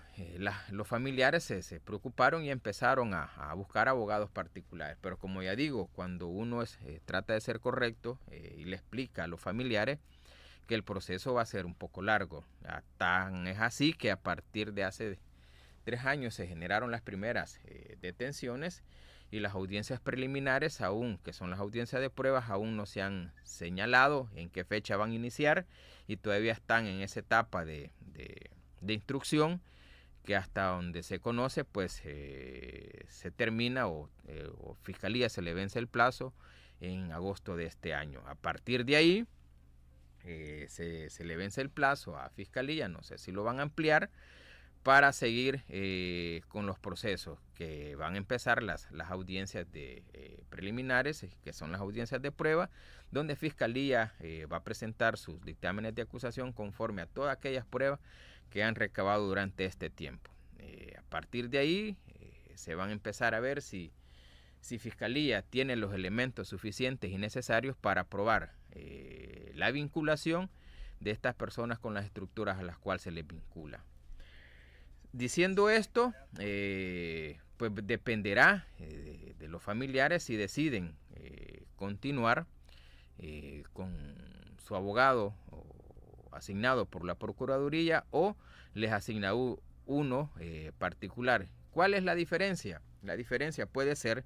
los familiares se preocuparon y empezaron a buscar abogados particulares. Pero como ya digo, cuando uno trata de ser correcto y le explica a los familiares que el proceso va a ser un poco largo. Tan es así que a partir de hace 3 años se generaron las primeras detenciones, y las audiencias preliminares aún, que son las audiencias de pruebas, aún no se han señalado en qué fecha van a iniciar, y todavía están en esa etapa de instrucción, que hasta donde se conoce pues se termina o Fiscalía se le vence el plazo en agosto de este año. A partir de ahí se le vence el plazo a Fiscalía, no sé si lo van a ampliar, para seguir con los procesos, que van a empezar las audiencias preliminares, que son las audiencias de prueba, donde Fiscalía va a presentar sus dictámenes de acusación conforme a todas aquellas pruebas que han recabado durante este tiempo. A partir de ahí se van a empezar a ver si Fiscalía tiene los elementos suficientes y necesarios para probar la vinculación de estas personas con las estructuras a las cuales se les vincula. Diciendo esto, pues dependerá de los familiares si deciden continuar con su abogado asignado por la Procuraduría o les asigna uno particular. ¿Cuál es la diferencia? La diferencia puede ser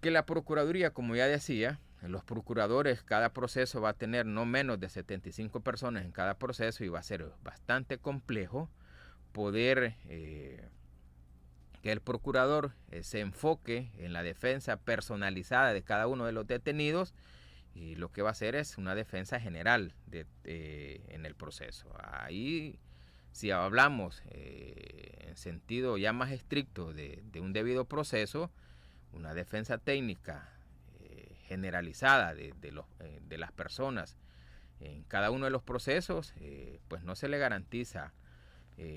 que la Procuraduría, como ya decía, los procuradores, cada proceso va a tener no menos de 75 personas en cada proceso, y va a ser bastante complejo poder que el procurador se enfoque en la defensa personalizada de cada uno de los detenidos, y lo que va a hacer es una defensa general en el proceso. Ahí, si hablamos en sentido ya más estricto de un debido proceso, una defensa técnica generalizada de las personas en cada uno de los procesos, pues no se le garantiza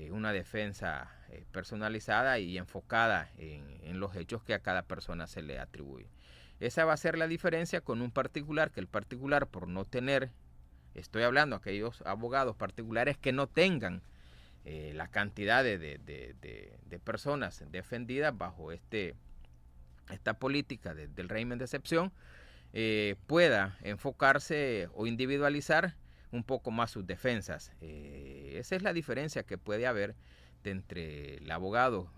una defensa personalizada y enfocada en los hechos que a cada persona se le atribuye. Esa va a ser la diferencia con un particular, que el particular, por no tener, estoy hablando de aquellos abogados particulares que no tengan la cantidad de personas defendidas bajo esta política del régimen de excepción, pueda enfocarse o individualizar un poco más sus defensas. Esa es la diferencia que puede haber entre el abogado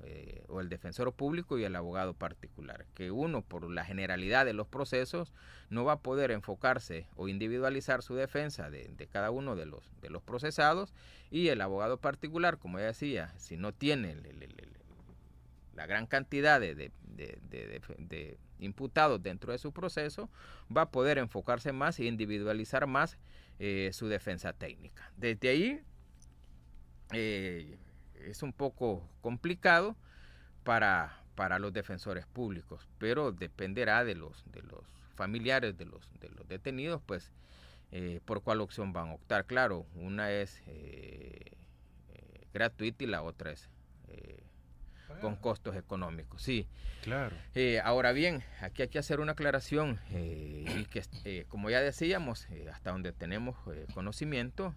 o el defensor público y el abogado particular, que uno, por la generalidad de los procesos, no va a poder enfocarse o individualizar su defensa de cada uno de los procesados, y el abogado particular, como ya decía, si no tiene la gran cantidad de imputados dentro de su proceso, va a poder enfocarse más e individualizar más su defensa técnica. Desde ahí es un poco complicado para los defensores públicos, pero dependerá de los familiares de los detenidos, pues por cuál opción van a optar. Claro, una es gratuita y la otra es con costos económicos, sí. Claro. Ahora bien, aquí hay que hacer una aclaración y que, como ya decíamos, hasta donde tenemos conocimiento,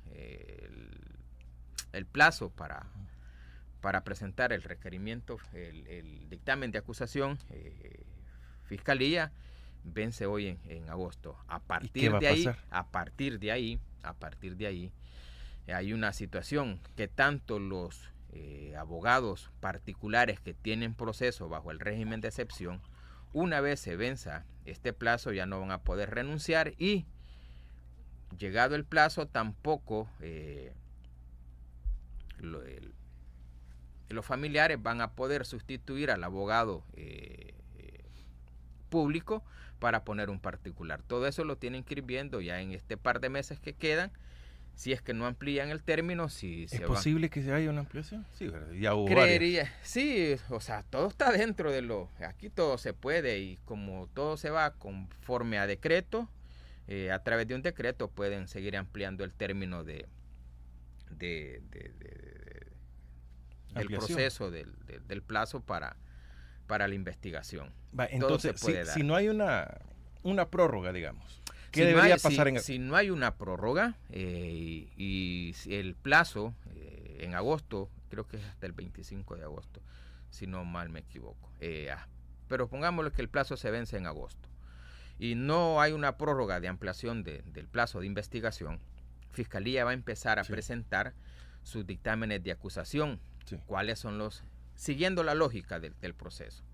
el plazo para presentar el requerimiento, el dictamen de acusación, Fiscalía, vence hoy en agosto. A partir de ahí, hay una situación que tanto los abogados particulares que tienen proceso bajo el régimen de excepción, una vez se venza este plazo, ya no van a poder renunciar, y llegado el plazo tampoco los familiares van a poder sustituir al abogado público para poner un particular. Todo eso lo tienen que ir viendo ya en este par de meses que quedan, si es que no amplían el término. ¿Es posible que haya una ampliación? Sí, ¿verdad? Ya hubo varias. Sí, o sea, todo está dentro de aquí todo se puede, y como todo se va conforme a decreto, a través de un decreto pueden seguir ampliando el término del proceso, del plazo para la investigación. Entonces, si no hay una prórroga, digamos, ¿qué debería pasar? Si no hay una prórroga y el plazo en agosto, creo que es hasta el 25 de agosto, si no mal me equivoco, pero pongámosle que el plazo se vence en agosto y no hay una prórroga de ampliación del plazo de investigación, Fiscalía va a empezar a presentar sus dictámenes de acusación. ¿Cuáles son siguiendo la lógica del proceso?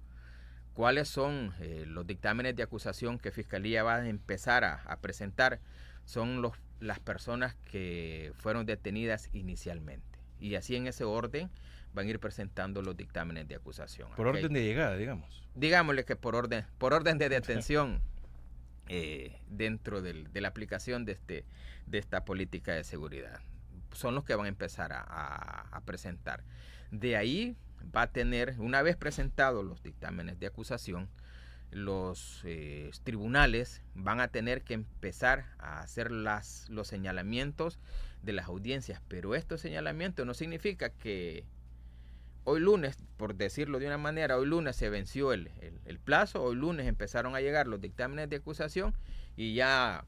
¿Cuáles son los dictámenes de acusación que Fiscalía va a empezar a presentar? Son las personas que fueron detenidas inicialmente. Y así en ese orden van a ir presentando los dictámenes de acusación. Por orden de llegada, digamos. Digámosle que por orden de detención dentro de la aplicación de esta política de seguridad. Son los que van a empezar a presentar. De ahí va a tener, una vez presentados los dictámenes de acusación, los tribunales van a tener que empezar a hacer los señalamientos de las audiencias, pero estos señalamientos no significa que hoy lunes, por decirlo de una manera, hoy lunes se venció el plazo, hoy lunes empezaron a llegar los dictámenes de acusación y ya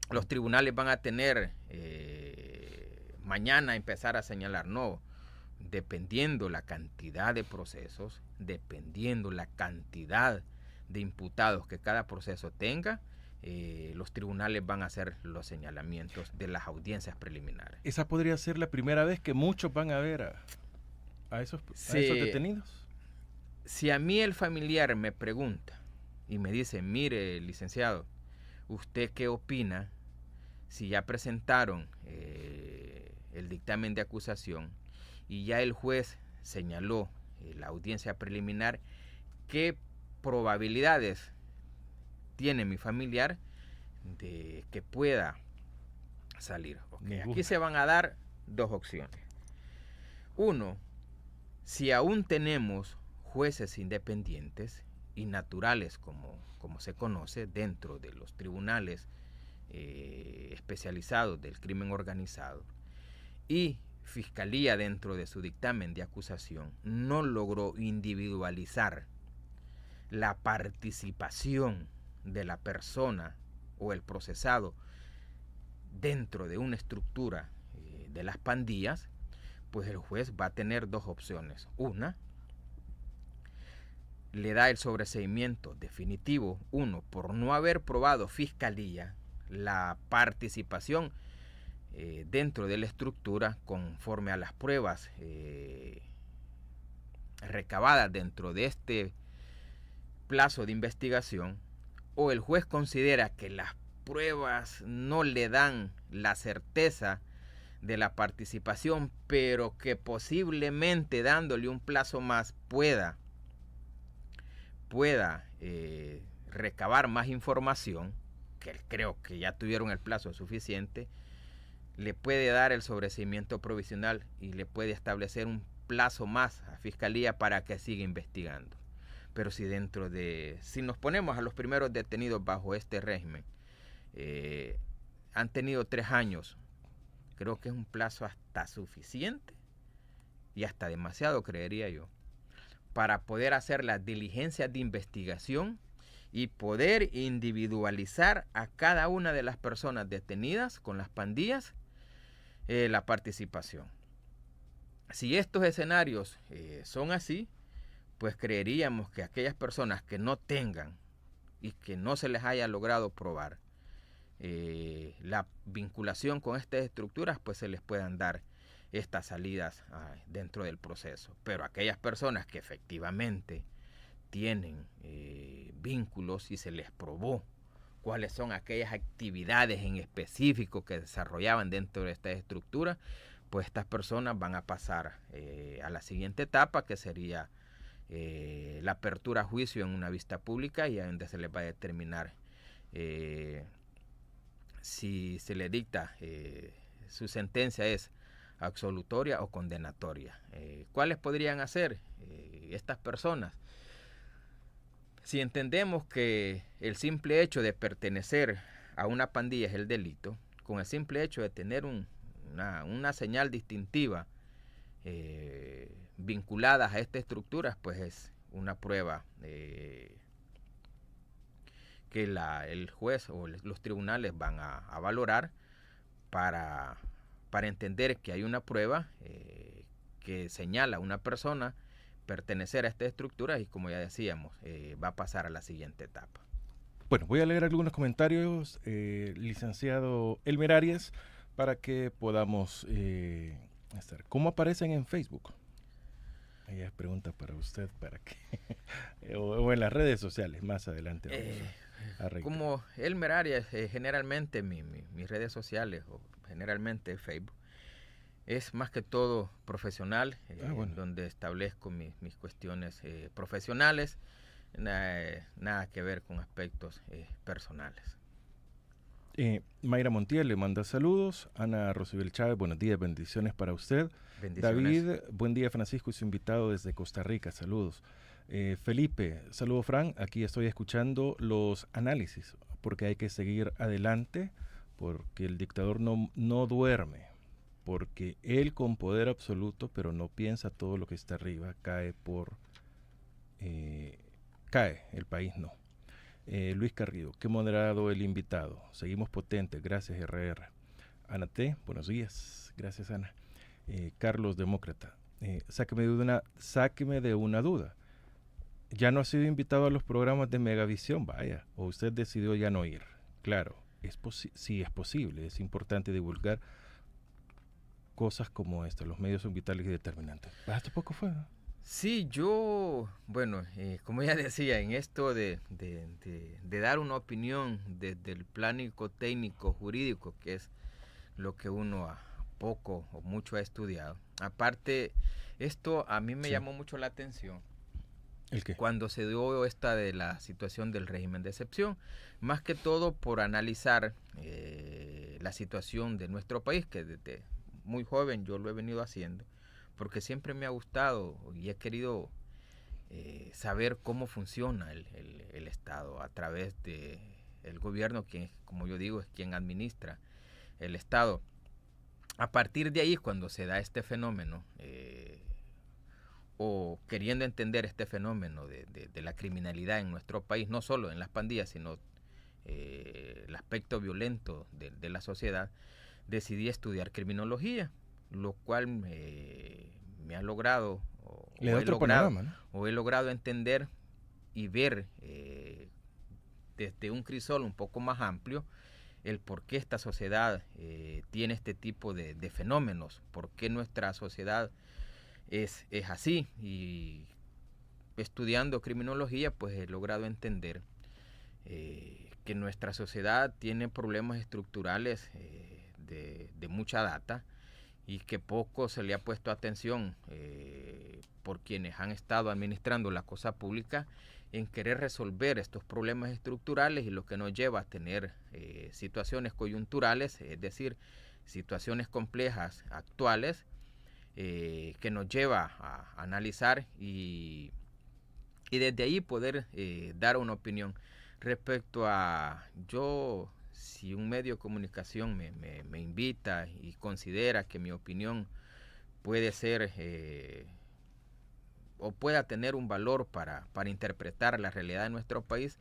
los tribunales van a tener mañana empezar a señalar. No, dependiendo la cantidad de procesos, dependiendo la cantidad de imputados que cada proceso tenga, los tribunales van a hacer los señalamientos de las audiencias preliminares. ¿Esa podría ser la primera vez que muchos van a ver a esos detenidos? Si a mí el familiar me pregunta y me dice, mire, licenciado, ¿usted qué opina si ya presentaron el dictamen de acusación y ya el juez señaló la audiencia preliminar, qué probabilidades tiene mi familiar de que pueda salir? Aquí se van a dar dos opciones. Uno, si aún tenemos jueces independientes y naturales, como se conoce, dentro de los tribunales especializados del crimen organizado, y Fiscalía dentro de su dictamen de acusación no logró individualizar la participación de la persona o el procesado dentro de una estructura de las pandillas, pues el juez va a tener dos opciones. Una, le da el sobreseimiento definitivo, uno, por no haber probado Fiscalía la participación dentro de la estructura conforme a las pruebas recabadas dentro de este plazo de investigación, o el juez considera que las pruebas no le dan la certeza de la participación, pero que posiblemente dándole un plazo más pueda recabar más información, que creo que ya tuvieron el plazo suficiente, le puede dar el sobreseimiento provisional y le puede establecer un plazo más a Fiscalía para que siga investigando. Pero si si nos ponemos a los primeros detenidos bajo este régimen, han tenido 3 años, creo que es un plazo hasta suficiente y hasta demasiado, creería yo, para poder hacer las diligencias de investigación y poder individualizar a cada una de las personas detenidas con las pandillas la participación. Si estos escenarios son así, pues creeríamos que aquellas personas que no tengan y que no se les haya logrado probar la vinculación con estas estructuras, pues se les puedan dar estas salidas dentro del proceso. Pero aquellas personas que efectivamente tienen vínculos y se les probó cuáles son aquellas actividades en específico que desarrollaban dentro de esta estructura, pues estas personas van a pasar a la siguiente etapa, que sería la apertura a juicio en una vista pública, y a donde se les va a determinar si se le dicta su sentencia es absolutoria o condenatoria. ¿Cuáles podrían hacer estas personas? Si entendemos que el simple hecho de pertenecer a una pandilla es el delito, con el simple hecho de tener una señal distintiva vinculadas a estas estructuras, pues es una prueba que el juez o los tribunales van a valorar para entender que hay una prueba que señala a una persona pertenecer a esta estructura, y como ya decíamos, va a pasar a la siguiente etapa. Bueno, voy a leer algunos comentarios, licenciado Elmer Arias, para que podamos estar. ¿Cómo aparecen en Facebook? Ella pregunta para usted, para que o en las redes sociales, más adelante vamos a como Elmer Arias, generalmente mis redes sociales, o generalmente Facebook, es más que todo profesional, bueno, donde establezco mis cuestiones profesionales, nada que ver con aspectos personales. Mayra Montiel le manda saludos. Ana Rosibel Chávez, buenos días, bendiciones para usted. Bendiciones. David, buen día Francisco y su invitado desde Costa Rica, saludos. Felipe, saludo Fran, aquí estoy escuchando los análisis, porque hay que seguir adelante, porque el dictador no duerme, porque él con poder absoluto, pero no piensa todo lo que está arriba, cae, el país no. Luis Carrido, qué moderado el invitado, seguimos potentes, gracias RR. Ana T, buenos días, gracias Ana. Carlos Demócrata, sáqueme de una duda, ya no ha sido invitado a los programas de Megavisión, vaya, o usted decidió ya no ir. Claro, sí es posible, es importante divulgar cosas como esta, los medios son vitales y determinantes. ¿Hace poco fue? Sí, yo, bueno, como ya decía, en esto de dar una opinión desde el plano técnico jurídico, que es lo que uno poco o mucho ha estudiado. Aparte, esto a mí me llamó mucho la atención. ¿El qué? Cuando se dio esta de la situación del régimen de excepción, más que todo por analizar la situación de nuestro país, que desde muy joven yo lo he venido haciendo, porque siempre me ha gustado y he querido saber cómo funciona el Estado a través de el gobierno, que como yo digo es quien administra el Estado. A partir de ahí, cuando se da este fenómeno, o queriendo entender este fenómeno de la criminalidad en nuestro país, no solo en las pandillas, sino el aspecto violento de la sociedad, decidí estudiar criminología, lo cual me ha logrado, Le da otro panorama, ¿no? o he logrado entender y ver desde un crisol un poco más amplio el por qué esta sociedad tiene este tipo de fenómenos, por qué nuestra sociedad es así. Y estudiando criminología, pues he logrado entender que nuestra sociedad tiene problemas estructurales de mucha data y que poco se le ha puesto atención por quienes han estado administrando la cosa pública en querer resolver estos problemas estructurales, y lo que nos lleva a tener situaciones coyunturales, es decir, situaciones complejas actuales que nos lleva a analizar y desde ahí poder dar una opinión respecto a si un medio de comunicación me invita y considera que mi opinión puede ser o pueda tener un valor para interpretar la realidad de nuestro país,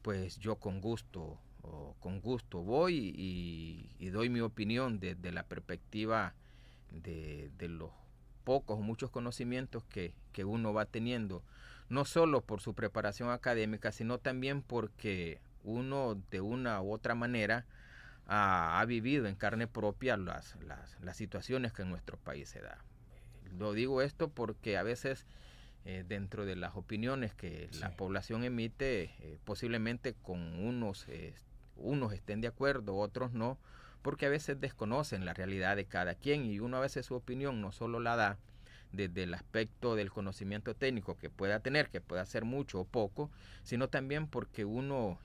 pues yo con gusto voy y doy mi opinión desde la perspectiva de los pocos o muchos conocimientos que uno va teniendo, no solo por su preparación académica, sino también porque uno de una u otra manera ha vivido en carne propia las situaciones que en nuestro país se da. Lo digo esto porque a veces dentro de las opiniones que la población emite, posiblemente con unos estén de acuerdo, otros no, porque a veces desconocen la realidad de cada quien, y uno a veces su opinión no solo la da desde el aspecto del conocimiento técnico que pueda tener, que pueda ser mucho o poco, sino también porque uno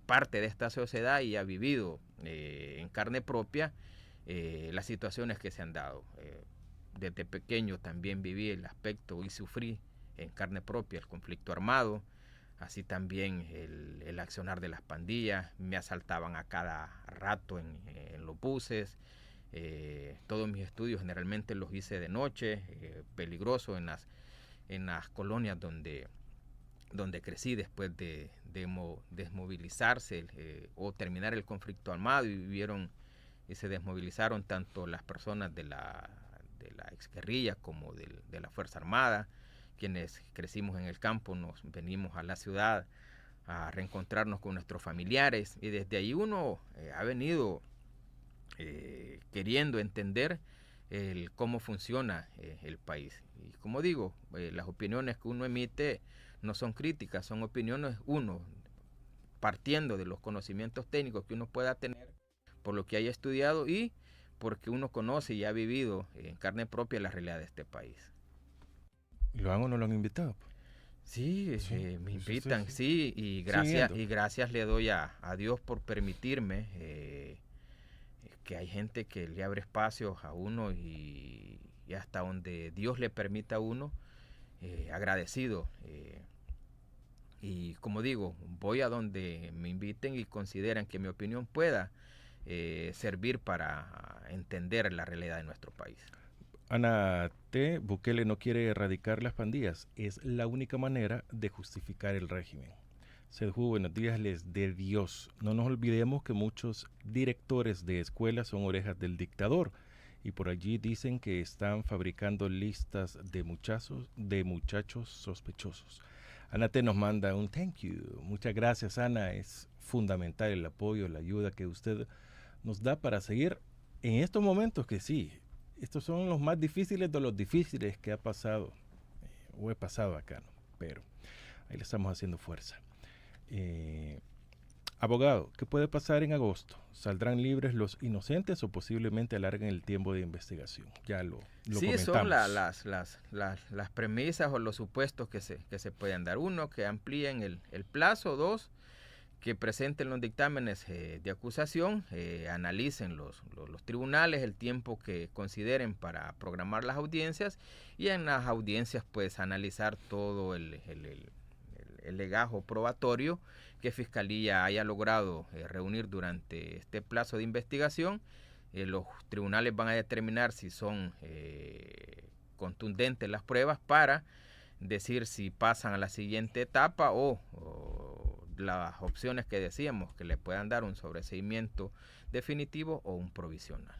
parte de esta sociedad y ha vivido en carne propia las situaciones que se han dado. Desde pequeño también viví el aspecto y sufrí en carne propia el conflicto armado, así también el accionar de las pandillas. Me asaltaban a cada rato en los buses. Todos mis estudios generalmente los hice de noche, peligroso en las colonias donde crecí después de desmovilizarse o terminar el conflicto armado, y vivieron y se desmovilizaron tanto las personas de la exguerrilla como de la Fuerza Armada. Quienes crecimos en el campo nos venimos a la ciudad a reencontrarnos con nuestros familiares, y desde ahí uno ha venido queriendo entender cómo funciona el país. Y como digo, las opiniones que uno emite no son críticas, son opiniones uno partiendo de los conocimientos técnicos que uno pueda tener por lo que haya estudiado y porque uno conoce y ha vivido en carne propia la realidad de este país. ¿Lo han o no lo han invitado? Sí, me invitan, sí, y gracias le doy a Dios por permitirme que hay gente que le abre espacios a uno y hasta donde Dios le permita a uno, agradecido. Y como digo, voy a donde me inviten y consideran que mi opinión pueda servir para entender la realidad de nuestro país. Ana T. Bukele no quiere erradicar las pandillas. Es la única manera de justificar el régimen. Sedhu, buenos días, les de Dios. No nos olvidemos que muchos directores de escuelas son orejas del dictador, y por allí dicen que están fabricando listas de muchachos sospechosos. Ana T. nos manda un thank you. Muchas gracias, Ana. Es fundamental el apoyo, la ayuda que usted nos da para seguir en estos momentos que sí, estos son los más difíciles de los difíciles que ha pasado, o he pasado acá, ¿no? Pero ahí le estamos haciendo fuerza. Abogado, ¿qué puede pasar en agosto? ¿Saldrán libres los inocentes o posiblemente alarguen el tiempo de investigación? Ya lo sí, comentamos. son las premisas o los supuestos que se pueden dar. Uno, que amplíen el plazo. Dos, que presenten los dictámenes de acusación, analicen los tribunales el tiempo que consideren para programar las audiencias, y en las audiencias pues analizar todo el legajo probatorio que Fiscalía haya logrado reunir durante este plazo de investigación. Los tribunales van a determinar si son contundentes las pruebas para decir si pasan a la siguiente etapa o las opciones que decíamos, que le puedan dar un sobreseimiento definitivo o un provisional.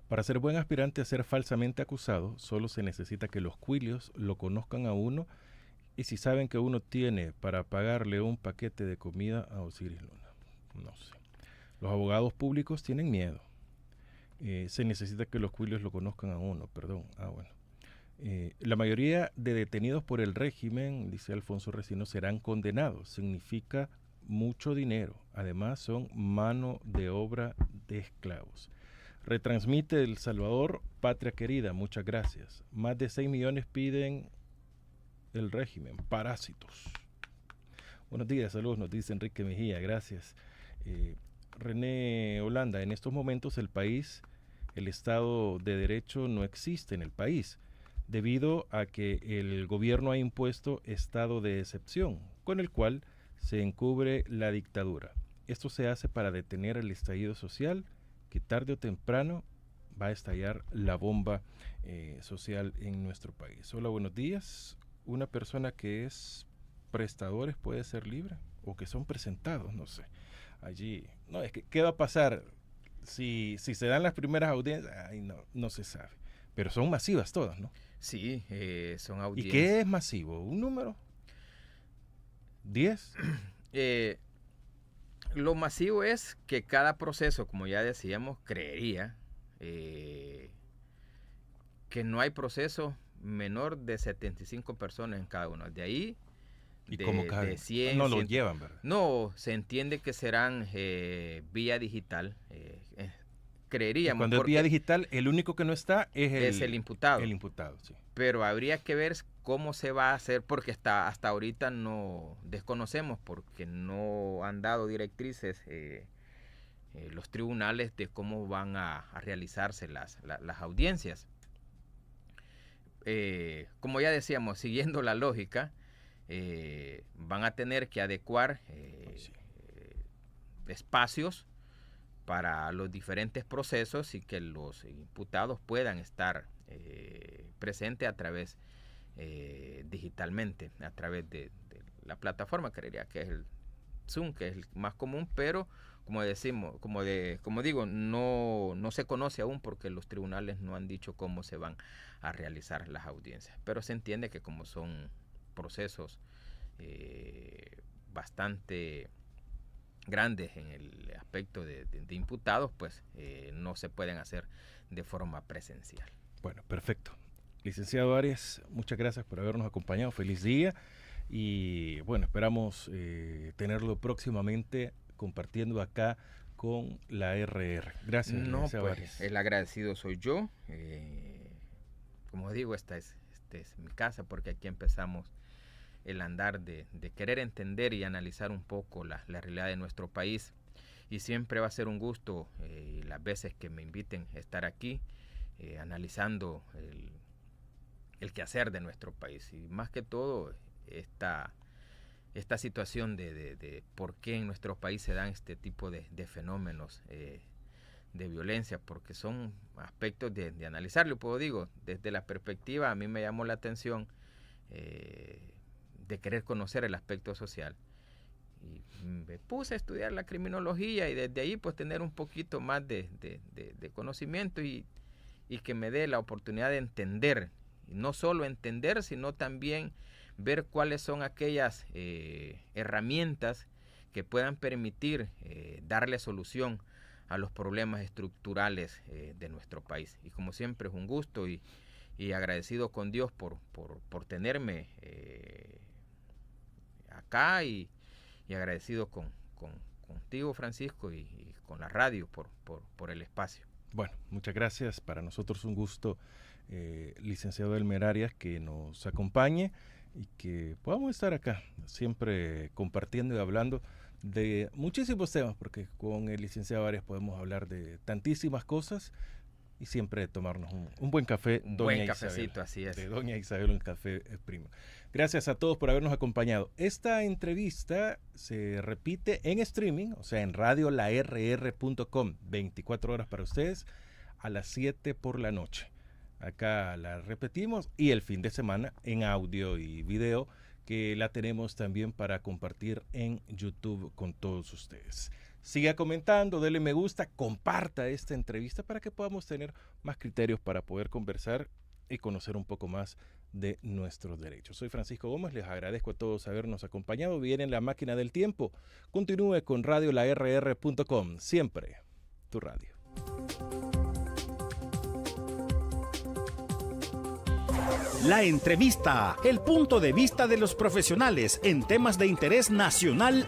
Para ser buen aspirante a ser falsamente acusado, solo se necesita que los cuilios lo conozcan a uno y si saben que uno tiene para pagarle un paquete de comida a Osiris Luna. No sé. Los abogados públicos tienen miedo. Se necesita que los cuilios lo conozcan a uno, perdón. Bueno. La mayoría de detenidos por el régimen, dice Alfonso Resino, serán condenados. Significa mucho dinero. Además son mano de obra de esclavos. Retransmite El Salvador, patria querida, muchas gracias. Más de 6 millones piden el régimen, parásitos. Buenos días, saludos, nos dice Enrique Mejía, gracias. René Holanda, en estos momentos el Estado de Derecho no existe en el país, debido a que el gobierno ha impuesto estado de excepción, con el cual se encubre la dictadura. Esto se hace para detener el estallido social, que tarde o temprano va a estallar la bomba social en nuestro país. Hola, buenos días. Una persona que es prestadores puede ser libre, o que son presentados, no sé. Allí, no, es que, ¿qué va a pasar si se dan las primeras audiencias? Ay, no se sabe. Pero son masivas todas, ¿no? Sí, son audiencias. ¿Y qué es masivo? ¿Un número? ¿10? Lo masivo es que cada proceso, como ya decíamos, creería que no hay proceso menor de 75 personas en cada uno. De ahí, ¿y cómo caben? de 100, no lo llevan, ¿verdad? No, se entiende que serán vía digital. Creeríamos. Cuando es vía digital, el único que no está es el imputado. El imputado, sí. Pero habría que ver cómo se va a hacer, porque hasta ahorita no desconocemos, porque no han dado directrices los tribunales de cómo van a realizarse las audiencias. Como ya decíamos, siguiendo la lógica, van a tener que adecuar espacios para los diferentes procesos y que los imputados puedan estar presentes a través digitalmente, a través de la plataforma, creería que es el Zoom, que es el más común, pero como decimos, como digo, no se conoce aún porque los tribunales no han dicho cómo se van a realizar las audiencias, pero se entiende que como son procesos bastante grandes en el aspecto de imputados, pues no se pueden hacer de forma presencial. Bueno, perfecto. Licenciado Arias, muchas gracias por habernos acompañado. Feliz día y bueno, esperamos tenerlo próximamente compartiendo acá con la RR. Gracias, licenciado Arias. El agradecido soy yo. Como digo, esta es mi casa porque aquí empezamos el andar de querer entender y analizar un poco la realidad de nuestro país, y siempre va a ser un gusto las veces que me inviten a estar aquí analizando el quehacer de nuestro país, y más que todo esta situación de por qué en nuestro país se dan este tipo de fenómenos de violencia, porque son aspectos de analizarlo. Como digo, desde la perspectiva, a mí me llamó la atención de querer conocer el aspecto social, y me puse a estudiar la criminología, y desde ahí pues tener un poquito más de conocimiento y que me dé la oportunidad de entender, y no solo entender, sino también ver cuáles son aquellas herramientas que puedan permitir darle solución a los problemas estructurales de nuestro país. Y como siempre es un gusto y agradecido con Dios por tenerme acá, y agradecido contigo, Francisco, y con la radio por el espacio. Bueno, muchas gracias. Para nosotros un gusto, licenciado Elmer Arias, que nos acompañe y que podamos estar acá siempre compartiendo y hablando de muchísimos temas, porque con el licenciado Arias podemos hablar de tantísimas cosas y siempre tomarnos un buen café. Un buen cafecito, así es. De Doña Isabel, un café primo. Gracias a todos por habernos acompañado. Esta entrevista se repite en streaming, o sea, en radiolarr.com, 24 horas para ustedes, a las 7 por la noche. Acá la repetimos, y el fin de semana en audio y video, que la tenemos también para compartir en YouTube con todos ustedes. Siga comentando, dele me gusta, comparta esta entrevista para que podamos tener más criterios para poder conversar y conocer un poco más de nuestros derechos. Soy Francisco Gómez, les agradezco a todos habernos acompañado. Viene La Máquina del Tiempo. Continúe con radiolarr.com, siempre tu radio. La entrevista, el punto de vista de los profesionales en temas de interés nacional